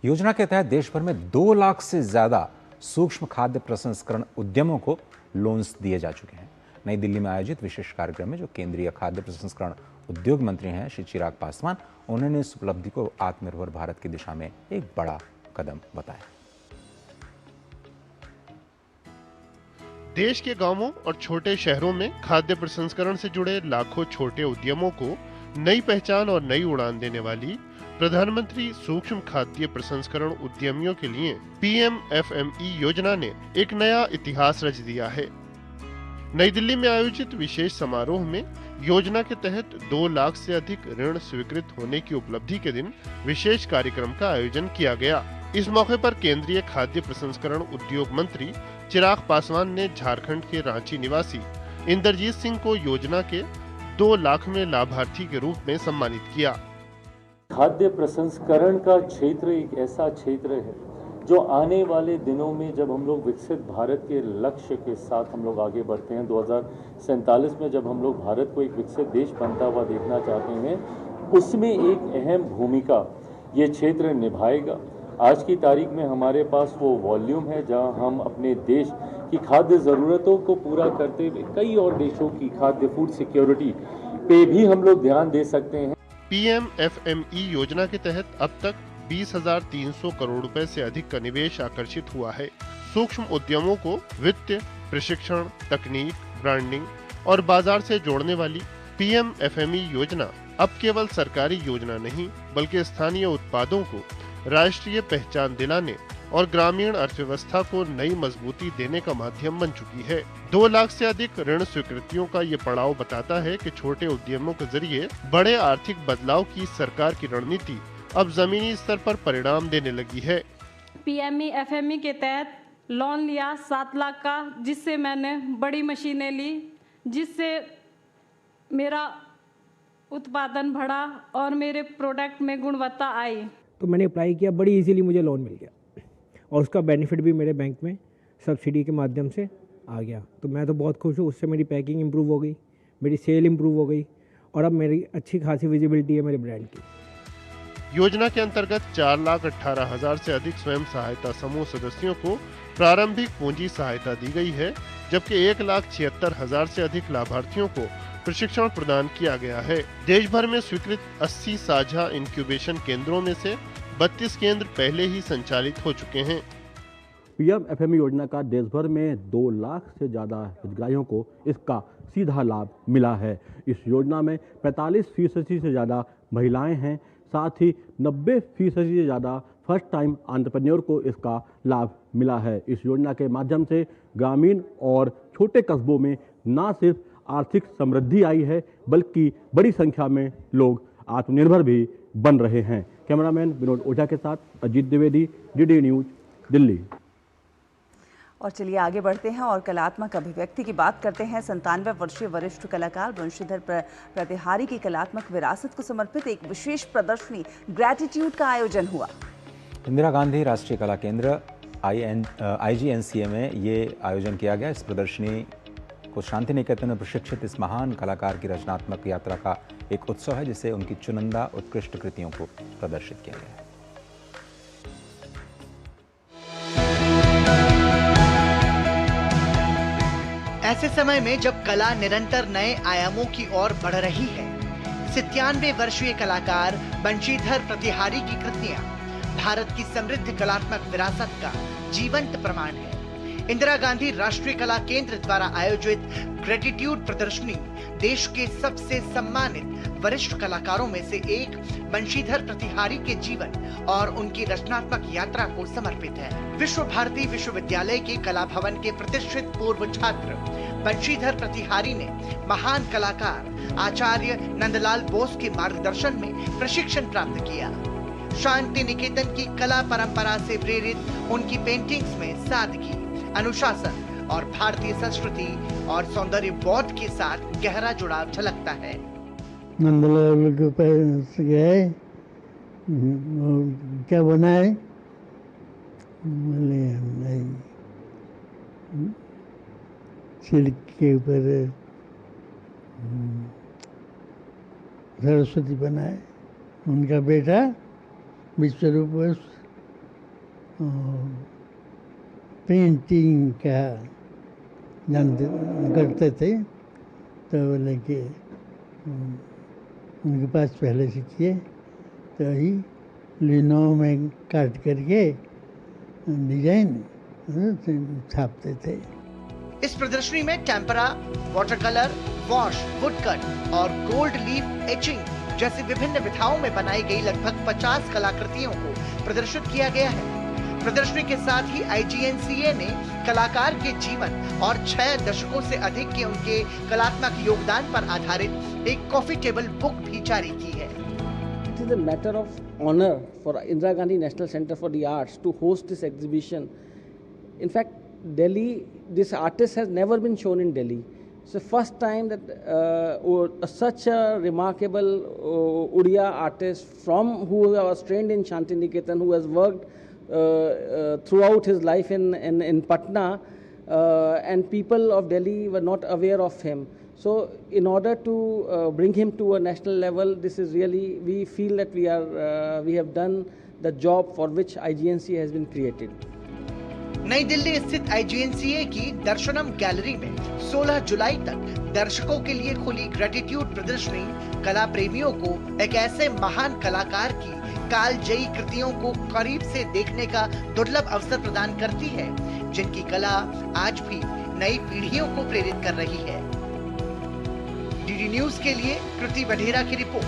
B: योजना के तहत देश भर में 2 लाख से ज्यादा सूक्ष्म खाद्य प्रसंस्करण उद्यमों को लोन्स दिए जा चुके हैं। नई दिल्ली में आयोजित विशेष कार्यक्रम में जो केंद्रीय खाद्य प्रसंस्करण उद्योग मंत्री हैं श्री चिराग पासवान, उन्होंने इस उपलब्धि को आत्मनिर्भर भारत की दिशा में एक बड़ा कदम बताया।
D: देश के गांवों और छोटे शहरों में खाद्य प्रसंस्करण से जुड़े लाखों छोटे उद्यमों को नई पहचान और नई उड़ान देने वाली प्रधानमंत्री सूक्ष्म खाद्य प्रसंस्करण उद्यमियों के लिए PMFME योजना ने एक नया इतिहास रच दिया है। नई दिल्ली में आयोजित विशेष समारोह में योजना के तहत 2 लाख से अधिक ऋण स्वीकृत होने की उपलब्धि के दिन विशेष कार्यक्रम का आयोजन किया गया। इस मौके पर केंद्रीय खाद्य प्रसंस्करण उद्योग मंत्री चिराग पासवान ने झारखंड के रांची निवासी इंद्रजीत सिंह को योजना के 2 लाख में लाभार्थी के रूप में सम्मानित किया।
N: खाद्य प्रसंस्करण का क्षेत्र एक ऐसा क्षेत्र है जो आने वाले दिनों में जब हम लोग विकसित भारत के लक्ष्य के साथ हम लोग आगे बढ़ते हैं, 2047 में जब हम लोग भारत को एक विकसित देश बनता हुआ देखना चाहते हैं, उसमें एक अहम भूमिका ये क्षेत्र निभाएगा। आज की तारीख में हमारे पास वो वॉल्यूम है जहां हम अपने देश की खाद्य ज़रूरतों को पूरा करते हुए कई और देशों की खाद्य फूड सिक्योरिटी पे भी हम लोग ध्यान दे सकते हैं।
D: PMFME योजना के तहत अब तक 20,300 करोड़ रुपए से अधिक का निवेश आकर्षित हुआ है। सूक्ष्म उद्यमों को वित्त, प्रशिक्षण, तकनीक, ब्रांडिंग और बाजार से जोड़ने वाली PMFME योजना अब केवल सरकारी योजना नहीं बल्कि स्थानीय उत्पादों को राष्ट्रीय पहचान दिलाने और ग्रामीण अर्थव्यवस्था को नई मजबूती देने का माध्यम बन चुकी है। 2 लाख से अधिक ऋण स्वीकृतियों का ये पड़ाव बताता है कि छोटे उद्यमों के जरिए बड़े आर्थिक बदलाव की सरकार की रणनीति अब जमीनी स्तर पर परिणाम देने लगी है।
O: PMFME के तहत लोन लिया 7 लाख का, जिससे मैंने बड़ी मशीनें ली, जिससे मेरा उत्पादन बढ़ा और मेरे प्रोडक्ट में गुणवत्ता आई।
P: तो मैंने अप्लाई किया, बड़ी इजीली मुझे लोन मिल गया और उसका बेनिफिट भी मेरे बैंक में सब्सिडी के माध्यम से आ गया। तो मैं तो बहुत खुश हूँ। उससे मेरी पैकिंग इम्प्रूव हो गई, मेरी सेल इम्प्रूव हो गई और अब मेरी अच्छी खासी विजिबिलिटी है मेरे ब्रांड की।
D: योजना के अंतर्गत 4,18,000 से अधिक स्वयं सहायता समूह सदस्यों को प्रारंभिक पूंजी सहायता दी गई है, जबकि 1,76,000 से अधिक लाभार्थियों को प्रशिक्षण प्रदान किया गया है। देश भर में स्वीकृत 80 साझा इंक्यूबेशन केंद्रों में से 32 केंद्र पहले ही संचालित हो चुके हैं।
Q: PMFME योजना का देश भर में 2 लाख से ज़्यादा हितग्राहियों को इसका सीधा लाभ मिला है। इस योजना में 45% से ज़्यादा महिलाएं हैं, साथ ही 90% से ज़्यादा फर्स्ट टाइम एंटरप्रेन्योर को इसका लाभ मिला है। इस योजना के माध्यम से ग्रामीण और छोटे कस्बों में न सिर्फ आर्थिक समृद्धि आई है बल्कि बड़ी संख्या में लोग आत्मनिर्भर भी बन रहे हैं, कैमरामैन विनोद ओझा के साथ अजीत द्विवेदी, डीडी न्यूज, दिल्ली।
A: और चलिए आगे बढ़ते हैं और कलात्मक अभिव्यक्ति की बात करते हैं। 97 वर्षीय वरिष्ठ कलाकार बंशीधर प्रतिहारी की कलात्मक विरासत को समर्पित एक विशेष प्रदर्शनी ग्रेटिट्यूड का आयोजन हुआ।
B: इंदिरा गांधी राष्ट्रीय कला केंद्र IGNCA में ये आयोजन किया गया। इस प्रदर्शनी को शांति निकेतन में प्रशिक्षित इस महान कलाकार की रचनात्मक यात्रा का एक उत्सव है, जिसे उनकी चुनिंदा उत्कृष्ट कृतियों को प्रदर्शित किया गया है।
R: ऐसे समय में जब कला निरंतर नए आयामों की ओर बढ़ रही है, 97 वर्षीय कलाकार बंशीधर प्रतिहारी की कृतियां भारत की समृद्ध कलात्मक विरासत का जीवंत प्रमाण है। इंदिरा गांधी राष्ट्रीय कला केंद्र द्वारा आयोजित ग्रेटिट्यूड प्रदर्शनी देश के सबसे सम्मानित वरिष्ठ कलाकारों में से एक बंशीधर प्रतिहारी के जीवन और उनकी रचनात्मक यात्रा को समर्पित है। विश्व भारती विश्वविद्यालय के कला भवन के प्रतिष्ठित पूर्व छात्र बंशीधर प्रतिहारी ने महान कलाकार आचार्य नंदलाल बोस के मार्गदर्शन में प्रशिक्षण प्राप्त किया। शांति निकेतन की कला परंपरा से प्रेरित उनकी पेंटिंग्स में सादगी, अनुशासन और भारतीय संस्कृति और सौंदर्य बोध के साथ गहरा जुड़ाव झलकता है।
S: नंदलाल के पास गए, क्या बनाए? सिल्क के ऊपर सरस्वती बनाए। उनका बेटा विश्वरूप पेंटिंग का जानते करते थे, तो बोले कि उनके पास पहले सीखिए, तो ही लिनो में काट करके डिजाइन छापते थे।
R: इस प्रदर्शनी में tempera, water colour, wash, woodcut और गोल्ड लीफ एचिंग जैसी विभिन्न विधाओं में बनाई गई लगभग 50 कलाकृतियों को प्रदर्शित किया गया है। प्रदर्शनी के साथ ही IGNCA ने कलाकार के जीवन और 6 दशकों से अधिक के उनके कलात्मक योगदान पर आधारित एक कॉफी टेबल बुक भी जारी की है।
T: It is a matter of honor for Indira Gandhi National Center for the Arts to host this exhibition. In fact, Delhi, this artist has never been shown in Delhi. It's the first time that such a remarkable Odia artist who was trained in Shanti Niketan, who has worked throughout his life in Patna, and people of Delhi were not aware of him. So in order to bring him to a national level, this is really, we feel that we have done the job for which IGNCA has been created.
R: नई दिल्ली स्थित IGNCA की दर्शनम गैलरी में 16 जुलाई तक दर्शकों के लिए खुली ग्रेटिट्यूड प्रदर्शनी कला प्रेमियों को एक ऐसे महान कलाकार की कालजयी कृतियों को करीब से देखने का दुर्लभ अवसर प्रदान करती है, जिनकी कला आज भी नई पीढ़ियों को प्रेरित कर रही है। DD न्यूज के लिए कृति वढेरा की रिपोर्ट।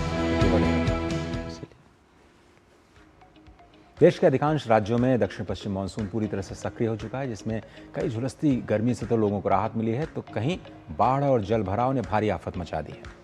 B: देश के अधिकांश राज्यों में दक्षिण पश्चिम मानसून पूरी तरह से सक्रिय हो चुका है, जिसमें कई झुलसती गर्मी से तो लोगों को राहत मिली है, तो कहीं बाढ़ और जल भराव ने भारी आफत मचा दी है।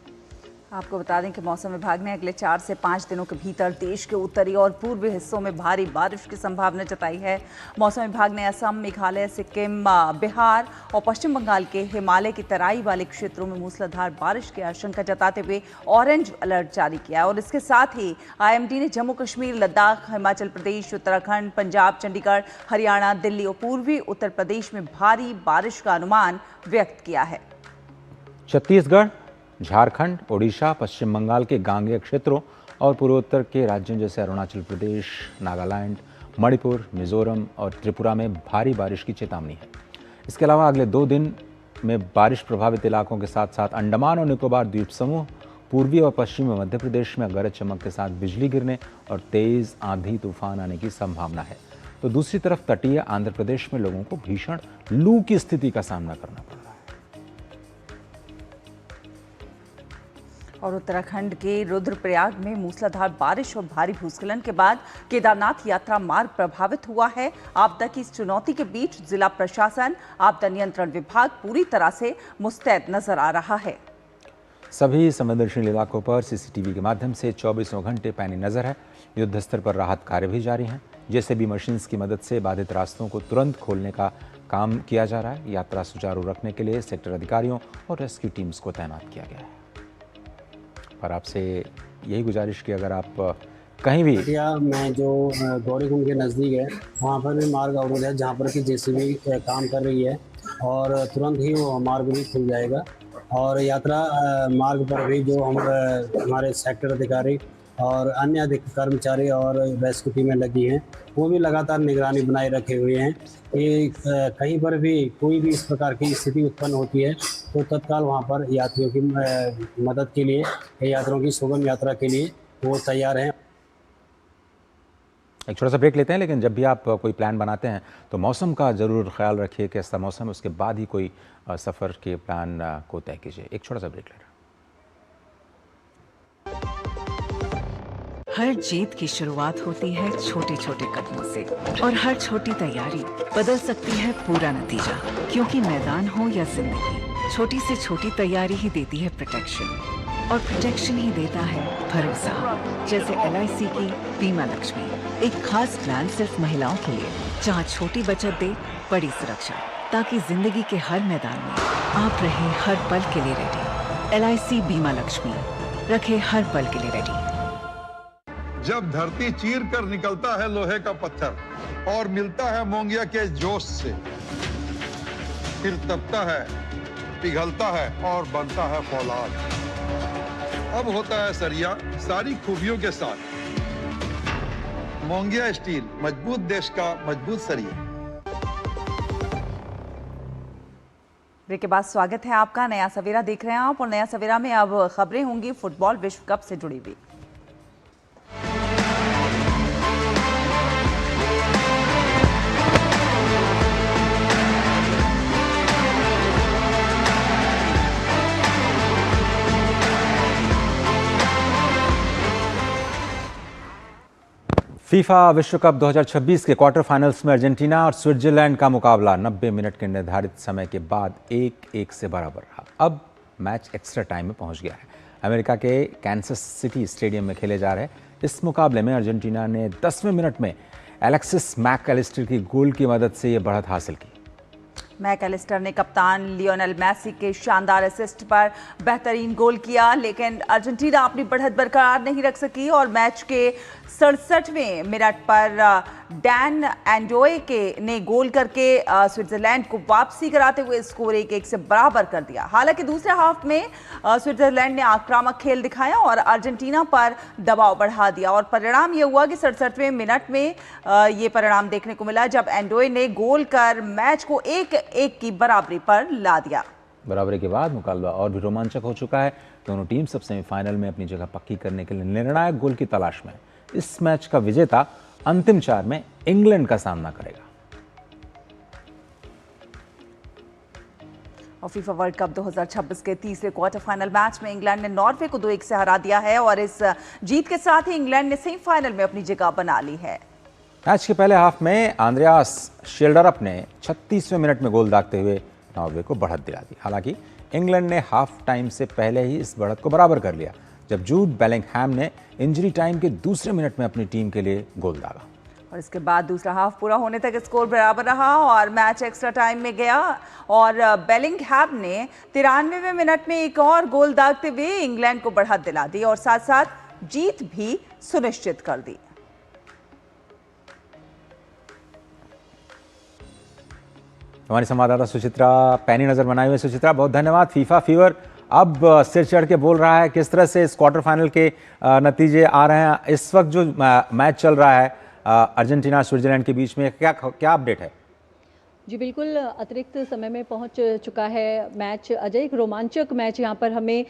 A: आपको बता दें कि मौसम विभाग ने अगले 4 से 5 दिनों के भीतर देश के उत्तरी और पूर्वी हिस्सों में भारी बारिश की संभावना जताई है। मौसम विभाग ने असम, मेघालय, सिक्किम, बिहार और पश्चिम बंगाल के हिमालय की तराई वाले क्षेत्रों में मूसलाधार बारिश की आशंका जताते हुए ऑरेंज अलर्ट जारी किया और इसके साथ ही IMD ने जम्मू कश्मीर, लद्दाख, हिमाचल प्रदेश, उत्तराखंड, पंजाब, चंडीगढ़, हरियाणा, दिल्ली और पूर्वी उत्तर प्रदेश में भारी बारिश का अनुमान व्यक्त किया है।
B: छत्तीसगढ़, झारखंड, ओडिशा, पश्चिम बंगाल के गांगेय क्षेत्रों और पूर्वोत्तर के राज्यों जैसे अरुणाचल प्रदेश, नागालैंड, मणिपुर, मिजोरम और त्रिपुरा में भारी बारिश की चेतावनी है। इसके अलावा अगले 2 दिन में बारिश प्रभावित इलाकों के साथ साथ अंडमान और निकोबार द्वीप समूह, पूर्वी और पश्चिमी मध्य प्रदेश में गरज चमक के साथ बिजली गिरने और तेज आंधी तूफान आने की संभावना है। तो दूसरी तरफ तटीय आंध्र प्रदेश में लोगों को भीषण लू की स्थिति का सामना करना पड़ रहा है।
A: और उत्तराखंड के रुद्रप्रयाग में मूसलाधार बारिश और भारी भूस्खलन के बाद केदारनाथ यात्रा मार्ग प्रभावित हुआ है। आपदा की इस चुनौती के बीच जिला प्रशासन, आपदा नियंत्रण विभाग पूरी तरह से मुस्तैद नजर आ रहा है।
B: सभी संवेदनशील इलाकों पर सीसीटीवी के माध्यम से 24 घंटे पैनी नजर है। युद्ध स्तर पर राहत कार्य भी जारी हैं। जेसीबी मशीन्स की मदद से बाधित रास्तों को तुरंत खोलने का काम किया जा रहा है। यात्रा सुचारू रखने के लिए सेक्टर अधिकारियों और रेस्क्यू टीम्स को तैनात किया गया है। पर आपसे यही गुजारिश कि अगर आप कहीं भी
U: मैं जो गौरीकुंड के नज़दीक है वहाँ पर भी मार्ग अवरोध है, जहाँ पर कि जेसीबी काम कर रही है और तुरंत ही वो मार्ग भी खुल जाएगा। और यात्रा मार्ग पर भी जो हमारे सेक्टर अधिकारी और अन्य कर्मचारी और रेस्क्यू टीमें लगी हैं, वो भी लगातार निगरानी बनाए रखे हुए हैं कि कहीं पर भी कोई भी इस प्रकार की स्थिति उत्पन्न होती है तो तत्काल वहाँ पर यात्रियों की मदद के लिए, यात्रियों की सुगम यात्रा के लिए वो तैयार हैं।
B: एक छोटा सा ब्रेक लेते हैं, लेकिन जब भी आप कोई प्लान बनाते हैं तो मौसम का ज़रूर ख्याल रखिए, कैसा मौसम है उसके बाद ही कोई सफ़र के प्लान को तय कीजिए। एक छोटा सा ब्रेक ले रहे हैं।
V: हर जीत की शुरुआत होती है छोटे छोटे कदमों से और हर छोटी तैयारी बदल सकती है पूरा नतीजा। क्योंकि मैदान हो या जिंदगी, छोटी से छोटी तैयारी ही देती है प्रोटेक्शन, और प्रोटेक्शन ही देता है भरोसा। जैसे LIC की बीमा लक्ष्मी, एक खास प्लान सिर्फ महिलाओं के लिए, जहां छोटी बचत दे बड़ी सुरक्षा, ताकि जिंदगी के हर मैदान में आप रहे हर पल के लिए रेडी। LIC बीमा लक्ष्मी, रखे हर पल के लिए रेडी।
L: जब धरती चीर कर निकलता है लोहे का पत्थर और मिलता है मोंगिया के जोश से, फिर तपता है, पिघलता है और बनता है फौलाद। अब होता है सरिया सारी खूबियों के साथ। मोंगिया स्टील, मजबूत देश का मजबूत सरिया।
A: ब्रेक के बाद स्वागत है आपका। नया सवेरा देख रहे हैं आप, और नया सवेरा में अब खबरें होंगी फुटबॉल विश्व कप से जुड़ी हुई।
B: फीफा विश्व कप 2026 के क्वार्टर फाइनल्स में अर्जेंटीना और स्विट्जरलैंड का मुकाबला 90 मिनट के निर्धारित समय के बाद 1-1 से बराबर रहा। अब मैच एक्स्ट्रा टाइम में पहुंच गया है। अमेरिका के कैंसस सिटी स्टेडियम में खेले जा रहे इस मुकाबले में अर्जेंटीना ने 10वें मिनट में एलेक्सिस मैकएलिस्टर की गोल की मदद से ये बढ़त हासिल की।
A: मैकएलिस्टर ने कप्तान लियोनेल मेसी के शानदार असिस्ट पर बेहतरीन गोल किया, लेकिन अर्जेंटीना अपनी बढ़त बरकरार नहीं रख सकी और मैच के 67वें मिनट पर डैन एंडोए ने गोल करके स्विट्जरलैंड को वापसी कराते हुए स्कोर 1-1 से बराबर कर दिया। हालांकि दूसरे हाफ में स्विट्जरलैंड ने आक्रामक खेल दिखाया और अर्जेंटीना पर दबाव बढ़ा दिया, और परिणाम ये हुआ कि 67वें मिनट में ये परिणाम देखने को मिला जब एंडोए ने गोल कर मैच को 1-1 की बराबरी पर ला दिया।
B: बराबरी के बाद मुकाबला और भी रोमांचक हो चुका है। दोनों टीम सब सेमीफाइनल में अपनी जगह पक्की करने के लिए निर्णायक गोल की तलाश में। इस मैच का विजेता अंतिम 4 में इंग्लैंड का सामना करेगा।
A: और फीफा वर्ल्ड कप 2026 के तीसरे क्वार्टर फाइनल मैच में इंग्लैंड ने नॉर्वे को 2-1 से हरा दिया है और इस जीत के साथ ही इंग्लैंड ने सेमीफाइनल में अपनी जगह बना ली है।
B: मैच के पहले हाफ में आंद्रेयास शेल्डरअप ने 36वें मिनट में गोल दागते हुए नॉर्वे को बढ़त दिला दी। हालांकि इंग्लैंड ने हाफ टाइम से पहले ही इस बढ़त को बराबर कर लिया जब जूड बेलिंगहैम ने इंजरी टाइम के दूसरे मिनट में अपनी टीम के लिए गोल दागा।
A: और इसके बाद दूसरा हाफ पूरा होने तक स्कोर बराबर रहा और मैच एक्स्ट्रा टाइम में गया और बेलिंगहैम ने 93वें मिनट में एक और गोल दागते हुए इंग्लैंड को बढ़त दिला दी और साथ साथ जीत भी सुनिश्चित कर दी।
B: हमारी संवाददाता सुचित्रा पैनी नजर बनाए हुए। सुचित्रा, बहुत धन्यवाद। फीफा फीवर अब सिर चढ़ के बोल रहा है, किस तरह से इस क्वार्टर फाइनल के नतीजे आ रहे हैं? इस वक्त जो मैच चल रहा है अर्जेंटीना स्विट्जरलैंड के बीच में, क्या अपडेट है?
W: जी बिल्कुल, अतिरिक्त समय में पहुंच चुका है मैच। अजय, एक रोमांचक मैच यहां पर हमें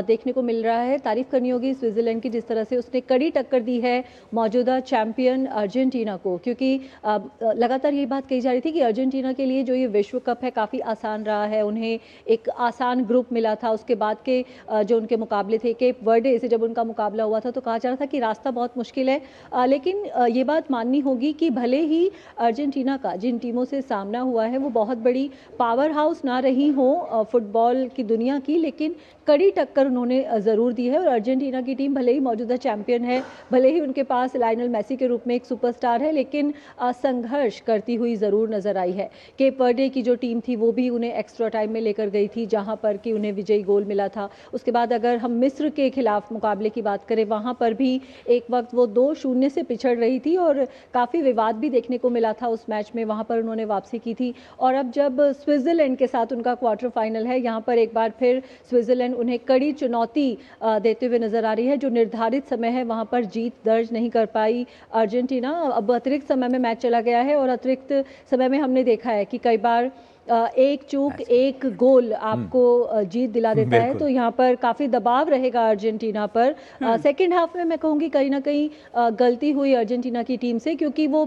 W: देखने को मिल रहा है। तारीफ करनी होगी स्विट्जरलैंड की, जिस तरह से उसने कड़ी टक्कर दी है मौजूदा चैंपियन अर्जेंटीना को, क्योंकि लगातार ये बात कही जा रही थी कि अर्जेंटीना के लिए जो ये विश्व कप है काफ़ी आसान रहा है। उन्हें एक आसान ग्रुप मिला था। उसके बाद के जो उनके मुकाबले थे, केप वर्डे से जब उनका मुकाबला हुआ था तो कहा जा रहा था कि रास्ता बहुत मुश्किल है, लेकिन ये बात माननी होगी कि भले ही अर्जेंटीना का जिन टीमों से सामना हुआ है वो बहुत बड़ी पावर हाउस ना रही हो फुटबॉल की दुनिया की, लेकिन कड़ी टक्कर उन्होंने ज़रूर दी है। और अर्जेंटीना की टीम भले ही मौजूदा चैंपियन है, भले ही उनके पास लायनल मेसी के रूप में एक सुपरस्टार है, लेकिन संघर्ष करती हुई ज़रूर नज़र आई है। केप वर्डे की जो टीम थी वो भी उन्हें एक्स्ट्रा टाइम में लेकर गई थी, जहां पर कि उन्हें विजयी गोल मिला था। उसके बाद अगर हम मिस्र के खिलाफ मुकाबले की बात करें, वहां पर भी एक वक्त वो 2-0 से पिछड़ रही थी और काफ़ी विवाद भी देखने को मिला था उस मैच में, वहां पर उन्होंने वापसी की थी। और अब जब स्विट्ज़रलैंड के साथ उनका क्वार्टर फाइनल है, यहाँ पर एक बार फिर स्विट्ज़रलैंड उन्हें कड़ी चुनौती देते हुए नजर आ रही है। जो निर्धारित समय है वहां पर जीत दर्ज नहीं कर पाई अर्जेंटीना। अब अतिरिक्त समय में मैच चला गया है और अतिरिक्त समय में हमने देखा है कि कई बार एक चूक एक गोल आपको जीत दिला देता है, तो यहाँ पर काफ़ी दबाव रहेगा अर्जेंटीना पर। सेकेंड हाफ में मैं कहूँगी कहीं ना कहीं गलती हुई अर्जेंटीना की टीम से, क्योंकि वो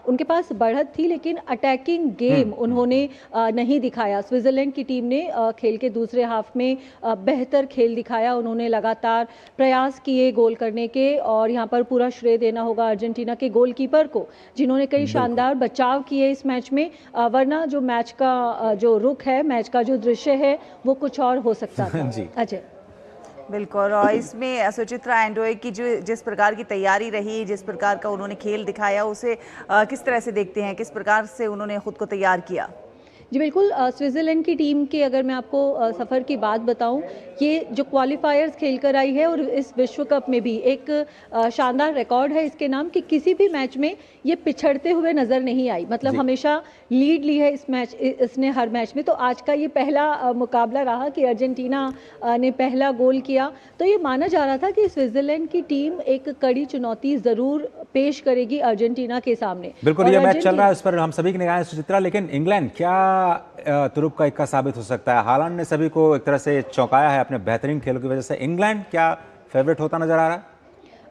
W: उनके पास बढ़त थी लेकिन अटैकिंग गेम उन्होंने नहीं दिखाया। स्विट्ज़रलैंड की टीम ने खेल के दूसरे हाफ में बेहतर खेल दिखाया, उन्होंने लगातार प्रयास किए गोल करने के, और यहाँ पर पूरा श्रेय देना होगा अर्जेंटीना के गोलकीपर को, जिन्होंने कई शानदार बचाव किए इस मैच में, वरना जो मैच का जो रुख है, मैच का जो दृश्य है वो कुछ और हो सकता था। अजय
A: बिल्कुल, और इसमें सुचित्रा एंडोए की जो जिस प्रकार की तैयारी रही, जिस प्रकार का उन्होंने खेल दिखाया, उसे किस तरह से देखते हैं, किस प्रकार से उन्होंने खुद को तैयार किया?
W: जी बिल्कुल, स्विट्ज़रलैंड की टीम के अगर मैं आपको सफ़र की बात बताऊं, ये जो क्वालिफायर्स खेल कर आई है और इस विश्व कप में भी एक शानदार रिकॉर्ड है इसके नाम कि किसी भी मैच में ये पिछड़ते हुए नज़र नहीं आई। मतलब हमेशा लीड ली है इसने हर मैच में। तो आज का ये पहला मुकाबला रहा कि अर्जेंटीना ने पहला गोल किया, तो ये माना जा रहा था कि स्विट्ज़रलैंड की टीम एक कड़ी चुनौती ज़रूर पेश करेगी अर्जेंटीना के सामने।
B: बिल्कुल, ये मैच चल रहा है, उस पर हम सभी की निगाहें सुचित्रा, लेकिन इंग्लैंड क्या तुरुप का इक्का साबित हो सकता है? हालांड ने सभी को एक तरह से चौंकाया है अपने बेहतरीन खेलों की वजह से। इंग्लैंड क्या फेवरेट होता नजर आ रहा है?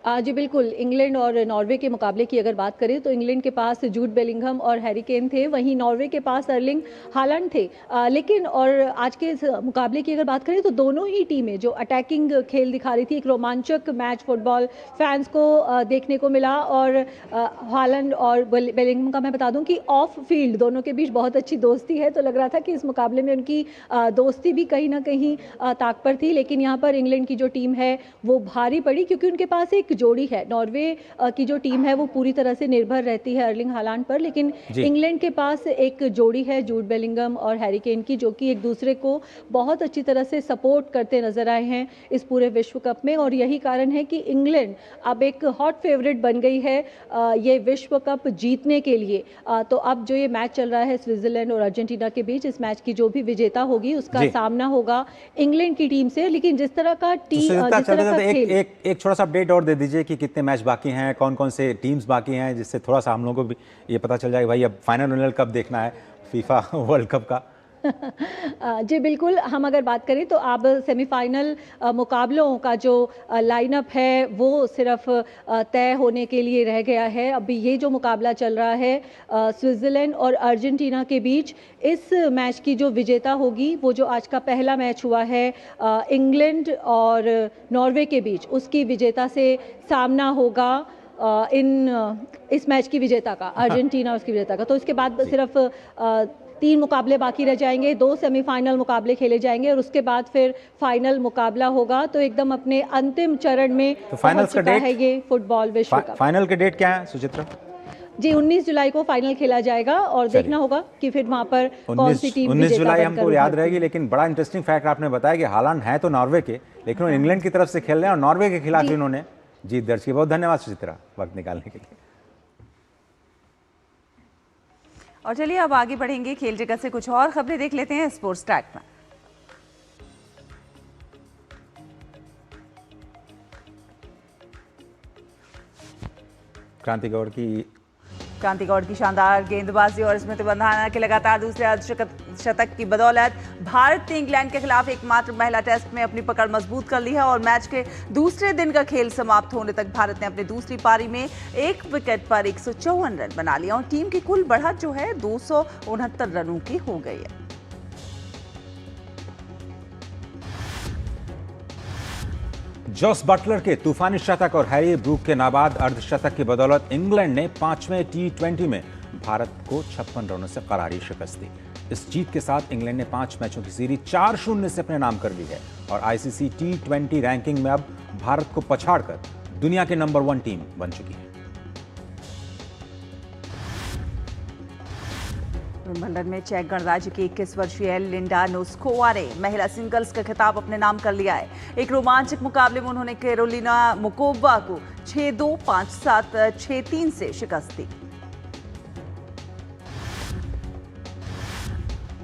W: जी बिल्कुल, इंग्लैंड और नॉर्वे के मुकाबले की अगर बात करें तो इंग्लैंड के पास जूड बेलिंघम और हैरी केन थे, वहीं नॉर्वे के पास अर्लिंग हालैंड थे। लेकिन और आज के इस मुकाबले की अगर बात करें तो दोनों ही टीमें जो अटैकिंग खेल दिखा रही थी, एक रोमांचक मैच फुटबॉल फैंस को देखने को मिला। और हालैंड और बेलिंघम का मैं बता दूं कि ऑफ फील्ड दोनों के बीच बहुत अच्छी दोस्ती है, तो लग रहा था कि इस मुकाबले में उनकी दोस्ती भी कहीं ना कहीं ताक पर थी। लेकिन यहाँ पर इंग्लैंड की जो टीम है वो भारी पड़ी, क्योंकि उनके पास एक जोड़ी है। नॉर्वे की जो टीम है वो पूरी तरह से निर्भर रहती है अर्लिंग हालैंड पर, लेकिन इंग्लैंड के पास एक जोड़ी है जूड बेलिंघम और हैरी केन की, जो कि एक दूसरे को बहुत अच्छी तरह से सपोर्ट करते नजर आए हैं इस पूरे विश्व कप में। और यही कारण है कि इंग्लैंड अब एक हॉट फेवरेट बन गई है ये विश्व कप जीतने के लिए। तो अब जो ये मैच चल रहा है स्विट्जरलैंड और अर्जेंटीना के बीच, इस मैच की जो भी विजेता होगी उसका सामना होगा इंग्लैंड की टीम से। लेकिन जिस तरह का
B: एक छोटा सा अपडेट और दे दीजिए कि कितने मैच बाकी हैं, कौन कौन से टीम्स बाकी हैं, जिससे थोड़ा सा हम लोगों को भी ये पता चल जाए भाई अब फाइनल कब देखना है फीफा वर्ल्ड कप का।
W: जी बिल्कुल, हम अगर बात करें तो अब सेमीफाइनल मुकाबलों का जो लाइनअप है वो सिर्फ तय होने के लिए रह गया है। अभी ये जो मुकाबला चल रहा है स्विट्ज़रलैंड और अर्जेंटीना के बीच, इस मैच की जो विजेता होगी, वो जो आज का पहला मैच हुआ है इंग्लैंड और नॉर्वे के बीच, उसकी विजेता से सामना होगा इस मैच की विजेता का, अर्जेंटीना और उसकी विजेता का। तो इसके बाद सिर्फ 3 मुकाबले बाकी रह जाएंगे, 2 सेमीफाइनल मुकाबले खेले जाएंगे और उसके बाद फिर फाइनल मुकाबला होगा। तो एकदम अपने अंतिम चरण में पहुंच चुका है ये फुटबॉल विश्व कप।
B: फाइनल के डेट क्या है सुचित्रा?
W: जी 19 जुलाई को फाइनल खेला जाएगा और देखना होगा कि फिर वहां पर कौन सी टीम
B: 19 जुलाई हमको याद रहेगी। लेकिन बड़ा इंटरेस्टिंग फैक्ट आपने बताया कि हालांड है तो नॉर्वे के, लेकिन वो इंग्लैंड की तरफ से खेल रहे हैं और नॉर्वे के खिलाफ इन्होंने जीत दर्ज की। बहुत धन्यवाद सुचित्रा वक्त निकालने के लिए।
A: और चलिए अब आगे बढ़ेंगे, खेल जगत से कुछ और खबरें देख लेते हैं स्पोर्ट्स ट्रैक में। क्रांति गौड़ की शानदार गेंदबाजी और स्मृति मंधाना के लगातार दूसरे अर्धशतक की बदौलत भारत ने इंग्लैंड के खिलाफ एकमात्र महिला टेस्ट में अपनी पकड़ मजबूत कर ली है। और मैच के दूसरे दिन का खेल समाप्त होने तक भारत ने अपनी दूसरी पारी में 1 विकेट पर 154 रन बना लिया और टीम की कुल बढ़त जो है 269 रनों की हो गई है।
B: जोस बटलर के तूफानी शतक और हैरी ब्रूक के नाबाद अर्धशतक की बदौलत इंग्लैंड ने 5वें T20 में भारत को 56 रनों से करारी शिकस्त दी। इस जीत के साथ इंग्लैंड ने 5 मैचों की सीरीज 4-0 से अपने नाम कर ली है और आईसीसी T20 रैंकिंग में अब भारत को पछाड़कर दुनिया के नंबर 1 टीम बन चुकी है।
A: विंबलडन में चेक गणराज्य की 21 वर्षीय लिंडा नोस्कोवा ने महिला सिंगल्स का खिताब अपने नाम कर लिया है। एक रोमांचक मुकाबले में उन्होंने कैरोलिना मुकोवा को 6-2, 5-7, 6-3 से शिकस्त दी।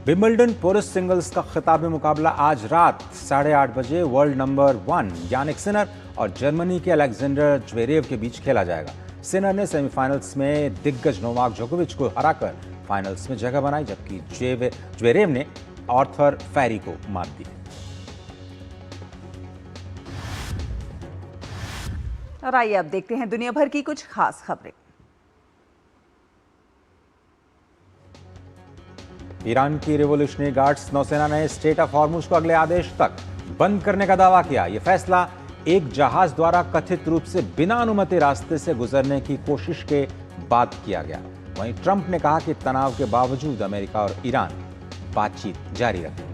B: विंबलडन पुरुष सिंगल्स का खिताबी मुकाबला आज रात 8:30 बजे वर्ल्ड नंबर 1 यानिक सिनर और जर्मनी के अलेक्जेंडर ज्वेरेव के बीच खेला जाएगा। सिनर ने सेमीफाइनल्स में दिग्गज नोवाक जोकोविच को हराकर फाइनल्स में जगह बनाई, जबकि ज्वेरेव ने आर्थर फेरी को मात दी।
A: और आइए अब देखते हैं दुनिया भर की कुछ खास खबरें।
B: ईरान की रिवॉल्यूशनरी गार्ड्स नौसेना ने स्ट्रेट ऑफ हॉर्मुज को अगले आदेश तक बंद करने का दावा किया। यह फैसला एक जहाज द्वारा कथित रूप से बिना अनुमति रास्ते से गुजरने की कोशिश के बाद किया गया। वहीं ट्रंप ने कहा कि तनाव के बावजूद अमेरिका और ईरान बातचीत जारी रखेंगे।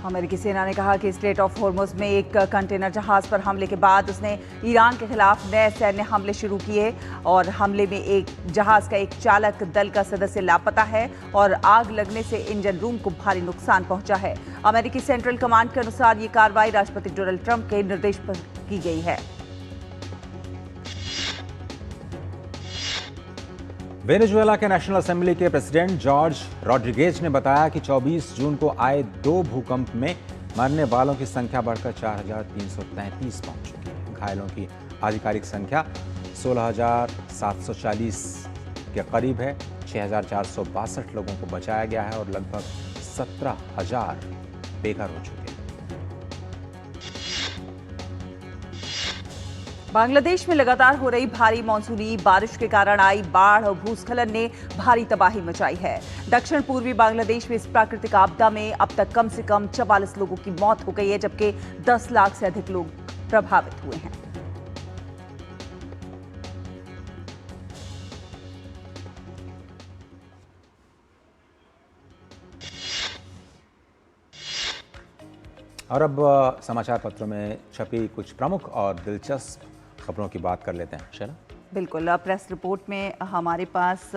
A: अमेरिकी सेना ने कहा कि स्ट्रेट ऑफ हॉर्मुज में एक कंटेनर जहाज पर हमले के बाद उसने ईरान के खिलाफ नए सैन्य हमले शुरू किए और हमले में एक जहाज का एक चालक दल का सदस्य लापता है और आग लगने से इंजन रूम को भारी नुकसान पहुंचा है। अमेरिकी सेंट्रल कमांड के अनुसार ये कार्रवाई राष्ट्रपति डोनाल्ड ट्रंप के निर्देश पर की गई है।
B: वेनेजुएला के नेशनल असेंबली के प्रेसिडेंट जॉर्ज रॉड्रिगेज ने बताया कि 24 जून को आए 2 भूकंप में मरने वालों की संख्या बढ़कर 4,333 पहुंच चुकी है। घायलों की आधिकारिक संख्या 16,740 के करीब है। 6,462 लोगों को बचाया गया है और लगभग 17,000 बेघर हो चुके हैं।
A: बांग्लादेश में लगातार हो रही भारी मानसूनी बारिश के कारण आई बाढ़ और भूस्खलन ने भारी तबाही मचाई है। दक्षिण पूर्वी बांग्लादेश में इस प्राकृतिक आपदा में अब तक कम से कम 44 लोगों की मौत हो गई है, जबकि 10 लाख से अधिक लोग प्रभावित हुए हैं।
B: और अब समाचार पत्रों में छपी कुछ प्रमुख और दिलचस्प खबरों की बात कर लेते हैं। शैला,
A: बिल्कुल। प्रेस रिपोर्ट में हमारे पास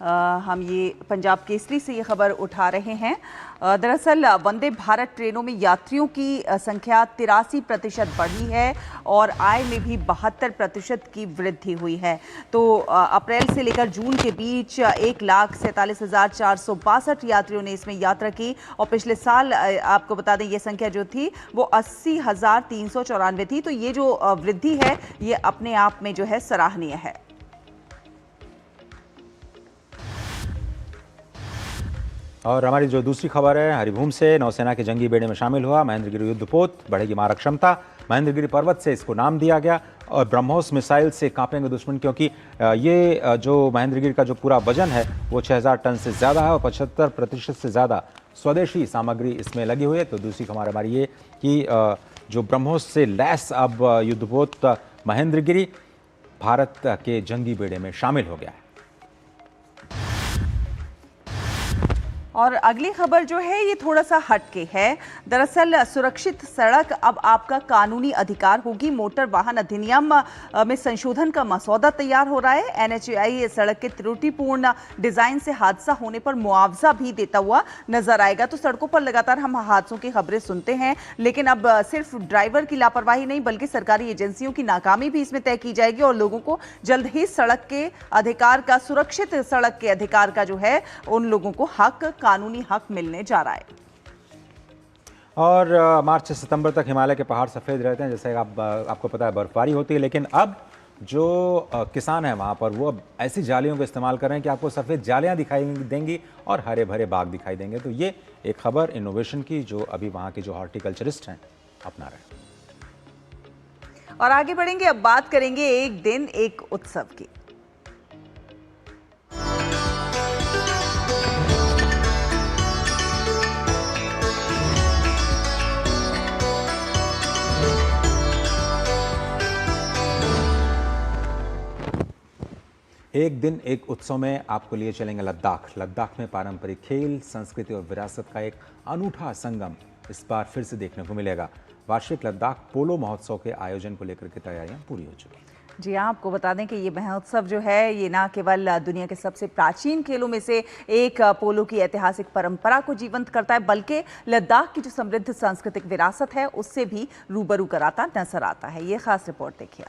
A: हम ये पंजाब केसरी से ये खबर उठा रहे हैं। दरअसल वंदे भारत ट्रेनों में यात्रियों की संख्या 83% बढ़ी है और आय में भी 72% की वृद्धि हुई है। तो अप्रैल से लेकर जून के बीच 1,47,462 यात्रियों ने इसमें यात्रा की और पिछले साल आपको बता दें ये संख्या जो थी वो 80,394 थी। तो ये जो वृद्धि है ये अपने आप में जो है सराहनीय है।
B: और हमारी जो दूसरी खबर है हरिभूम से, नौसेना के जंगी बेड़े में शामिल हुआ महेंद्रगिरी युद्धपोत, बढ़ेगी मारक क्षमता। महेंद्रगिरी पर्वत से इसको नाम दिया गया और ब्रह्मोस मिसाइल से कांपेंगे दुश्मन, क्योंकि ये जो महेंद्रगिरी का जो पूरा वजन है वो 6,000 टन से ज़्यादा है और 75% से ज़्यादा स्वदेशी सामग्री इसमें लगी हुई है। तो दूसरी खबर हमारी ये कि जो ब्रह्मोस से लैस अब युद्धपोत महेंद्रगिरी भारत के जंगी बेड़े में शामिल हो गया है।
A: और अगली खबर जो है ये थोड़ा सा हटके है। दरअसल सुरक्षित सड़क अब आपका कानूनी अधिकार होगी। मोटर वाहन अधिनियम में संशोधन का मसौदा तैयार हो रहा है। NHAI सड़क के त्रुटिपूर्ण डिजाइन से हादसा होने पर मुआवजा भी देता हुआ नजर आएगा। तो सड़कों पर लगातार हम हादसों की खबरें सुनते हैं, लेकिन अब सिर्फ ड्राइवर की लापरवाही नहीं बल्कि सरकारी एजेंसियों की नाकामी भी इसमें तय की जाएगी और लोगों को जल्द ही सड़क के अधिकार का, सुरक्षित सड़क के अधिकार का जो है उन लोगों को हक, कानूनी हक मिलने जा रहा है।
B: और मार्च से सितंबर तक हिमालय के पहाड़ सफ़ेद रहते हैं, जैसे आपको पता है बर्फबारी होती है, लेकिन अब जो किसान हैं वहाँ पर वो अब ऐसी जालियों का इस्तेमाल कर रहे हैं कि आपको सफ़ेद जालियाँ दिखाई देंगी और हरे भरे बाग दिखाई देंगे। तो ये एक खबर इनोवेशन की जो अभी वहाँ के जो हॉर्टिकल्चरिस्ट हैं अपना रहे हैं।
A: और आगे बढ़ेंगे, अब बात करेंगे एक दिन एक उत्सव की।
B: एक दिन एक उत्सव में आपको लिए चलेंगे लद्दाख। लद्दाख में पारंपरिक खेल, संस्कृति और विरासत का एक अनूठा संगम इस बार फिर से देखने को मिलेगा। वार्षिक लद्दाख पोलो महोत्सव के आयोजन को लेकर की तैयारियां पूरी हो चुकी हैं।
A: जी हाँ, आपको बता दें कि ये महोत्सव जो है ये न केवल दुनिया के सबसे प्राचीन खेलों में से एक पोलो की ऐतिहासिक परंपरा को जीवंत करता है, बल्कि लद्दाख की जो समृद्ध सांस्कृतिक विरासत है उससे भी रूबरू कराता नजर आता है। ये खास रिपोर्ट देखिए।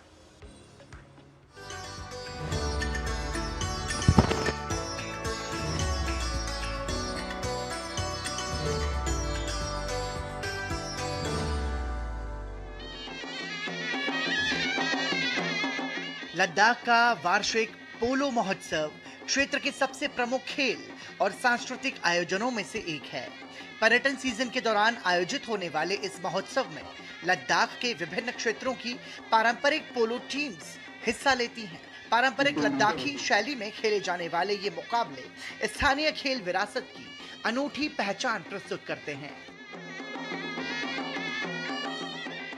R: लद्दाख का वार्षिक पोलो महोत्सव क्षेत्र के सबसे प्रमुख खेल और सांस्कृतिक आयोजनों में से एक है। पर्यटन सीजन के दौरान आयोजित होने वाले इस महोत्सव में लद्दाख के विभिन्न क्षेत्रों की पारंपरिक पोलो टीम्स हिस्सा लेती हैं। पारंपरिक लद्दाखी शैली में खेले जाने वाले ये मुकाबले स्थानीय खेल विरासत की अनूठी पहचान प्रस्तुत करते हैं।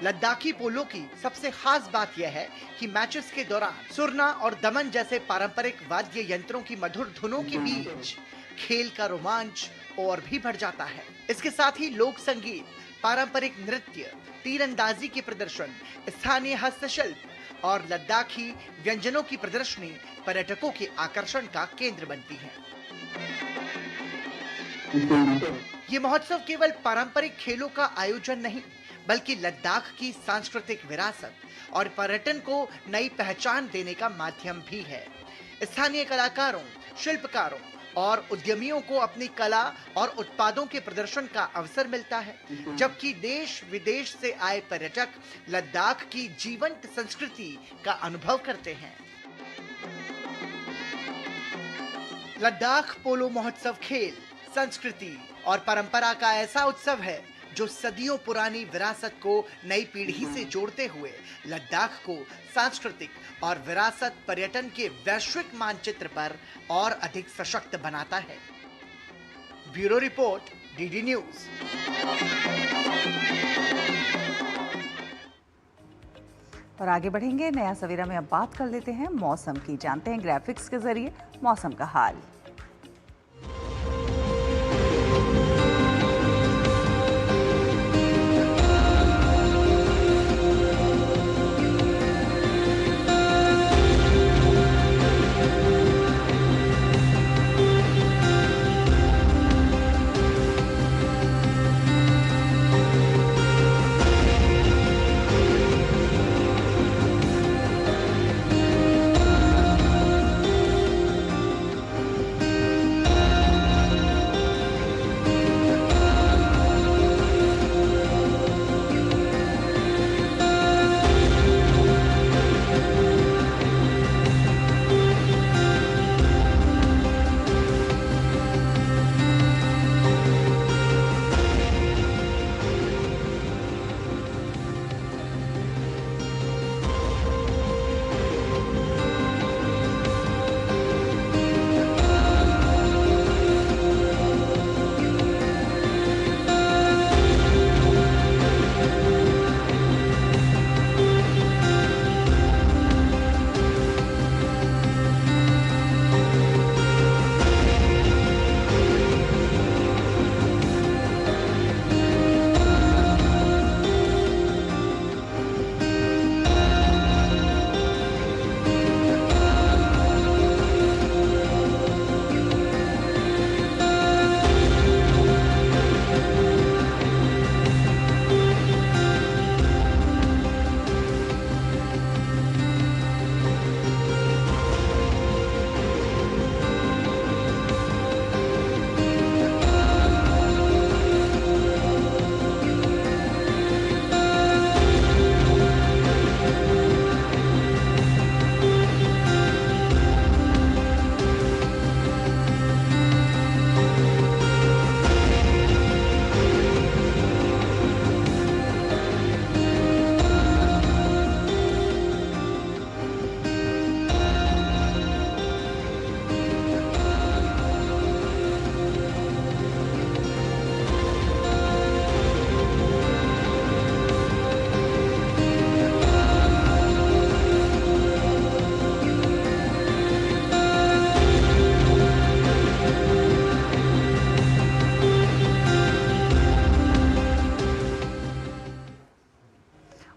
R: लद्दाखी पोलो की सबसे खास बात यह है कि मैचेस के दौरान सुरना और दमन जैसे पारंपरिक वाद्य यंत्रों की मधुर धुनों के बीच खेल का रोमांच और भी बढ़ जाता है। इसके साथ ही लोक संगीत, पारंपरिक नृत्य, तीरंदाजी के प्रदर्शन, स्थानीय हस्तशिल्प और लद्दाखी व्यंजनों की प्रदर्शनी पर्यटकों के आकर्षण का केंद्र बनती है। ये महोत्सव केवल पारंपरिक खेलों का आयोजन नहीं, बल्कि लद्दाख की सांस्कृतिक विरासत और पर्यटन को नई पहचान देने का माध्यम भी है। स्थानीय कलाकारों, शिल्पकारों और उद्यमियों को अपनी कला और उत्पादों के प्रदर्शन का अवसर मिलता है, जबकि देश विदेश से आए पर्यटक लद्दाख की जीवंत संस्कृति का अनुभव करते हैं। लद्दाख पोलो महोत्सव खेल, संस्कृति और परंपरा का ऐसा उत्सव है जो सदियों पुरानी विरासत को नई पीढ़ी से जोड़ते हुए लद्दाख को सांस्कृतिक और विरासत पर्यटन के वैश्विक मानचित्र पर और अधिक सशक्त बनाता है। Bureau report, DD news.
A: और आगे बढ़ेंगे नया सवेरा में। अब बात कर लेते हैं मौसम की। जानते हैं ग्राफिक्स के जरिए मौसम का हाल।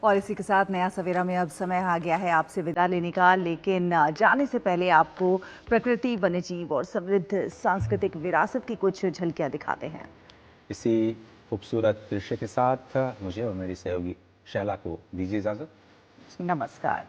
A: और इसी के साथ नया सवेरा में अब समय आ गया है आपसे विदा लेने का, लेकिन जाने से पहले आपको प्रकृति, वन्यजीव और समृद्ध सांस्कृतिक विरासत की कुछ झलकियां दिखाते हैं।
B: इसी खूबसूरत दृश्य के साथ मुझे और मेरी सहयोगी शैला को दीजिए इजाजत।
A: नमस्कार।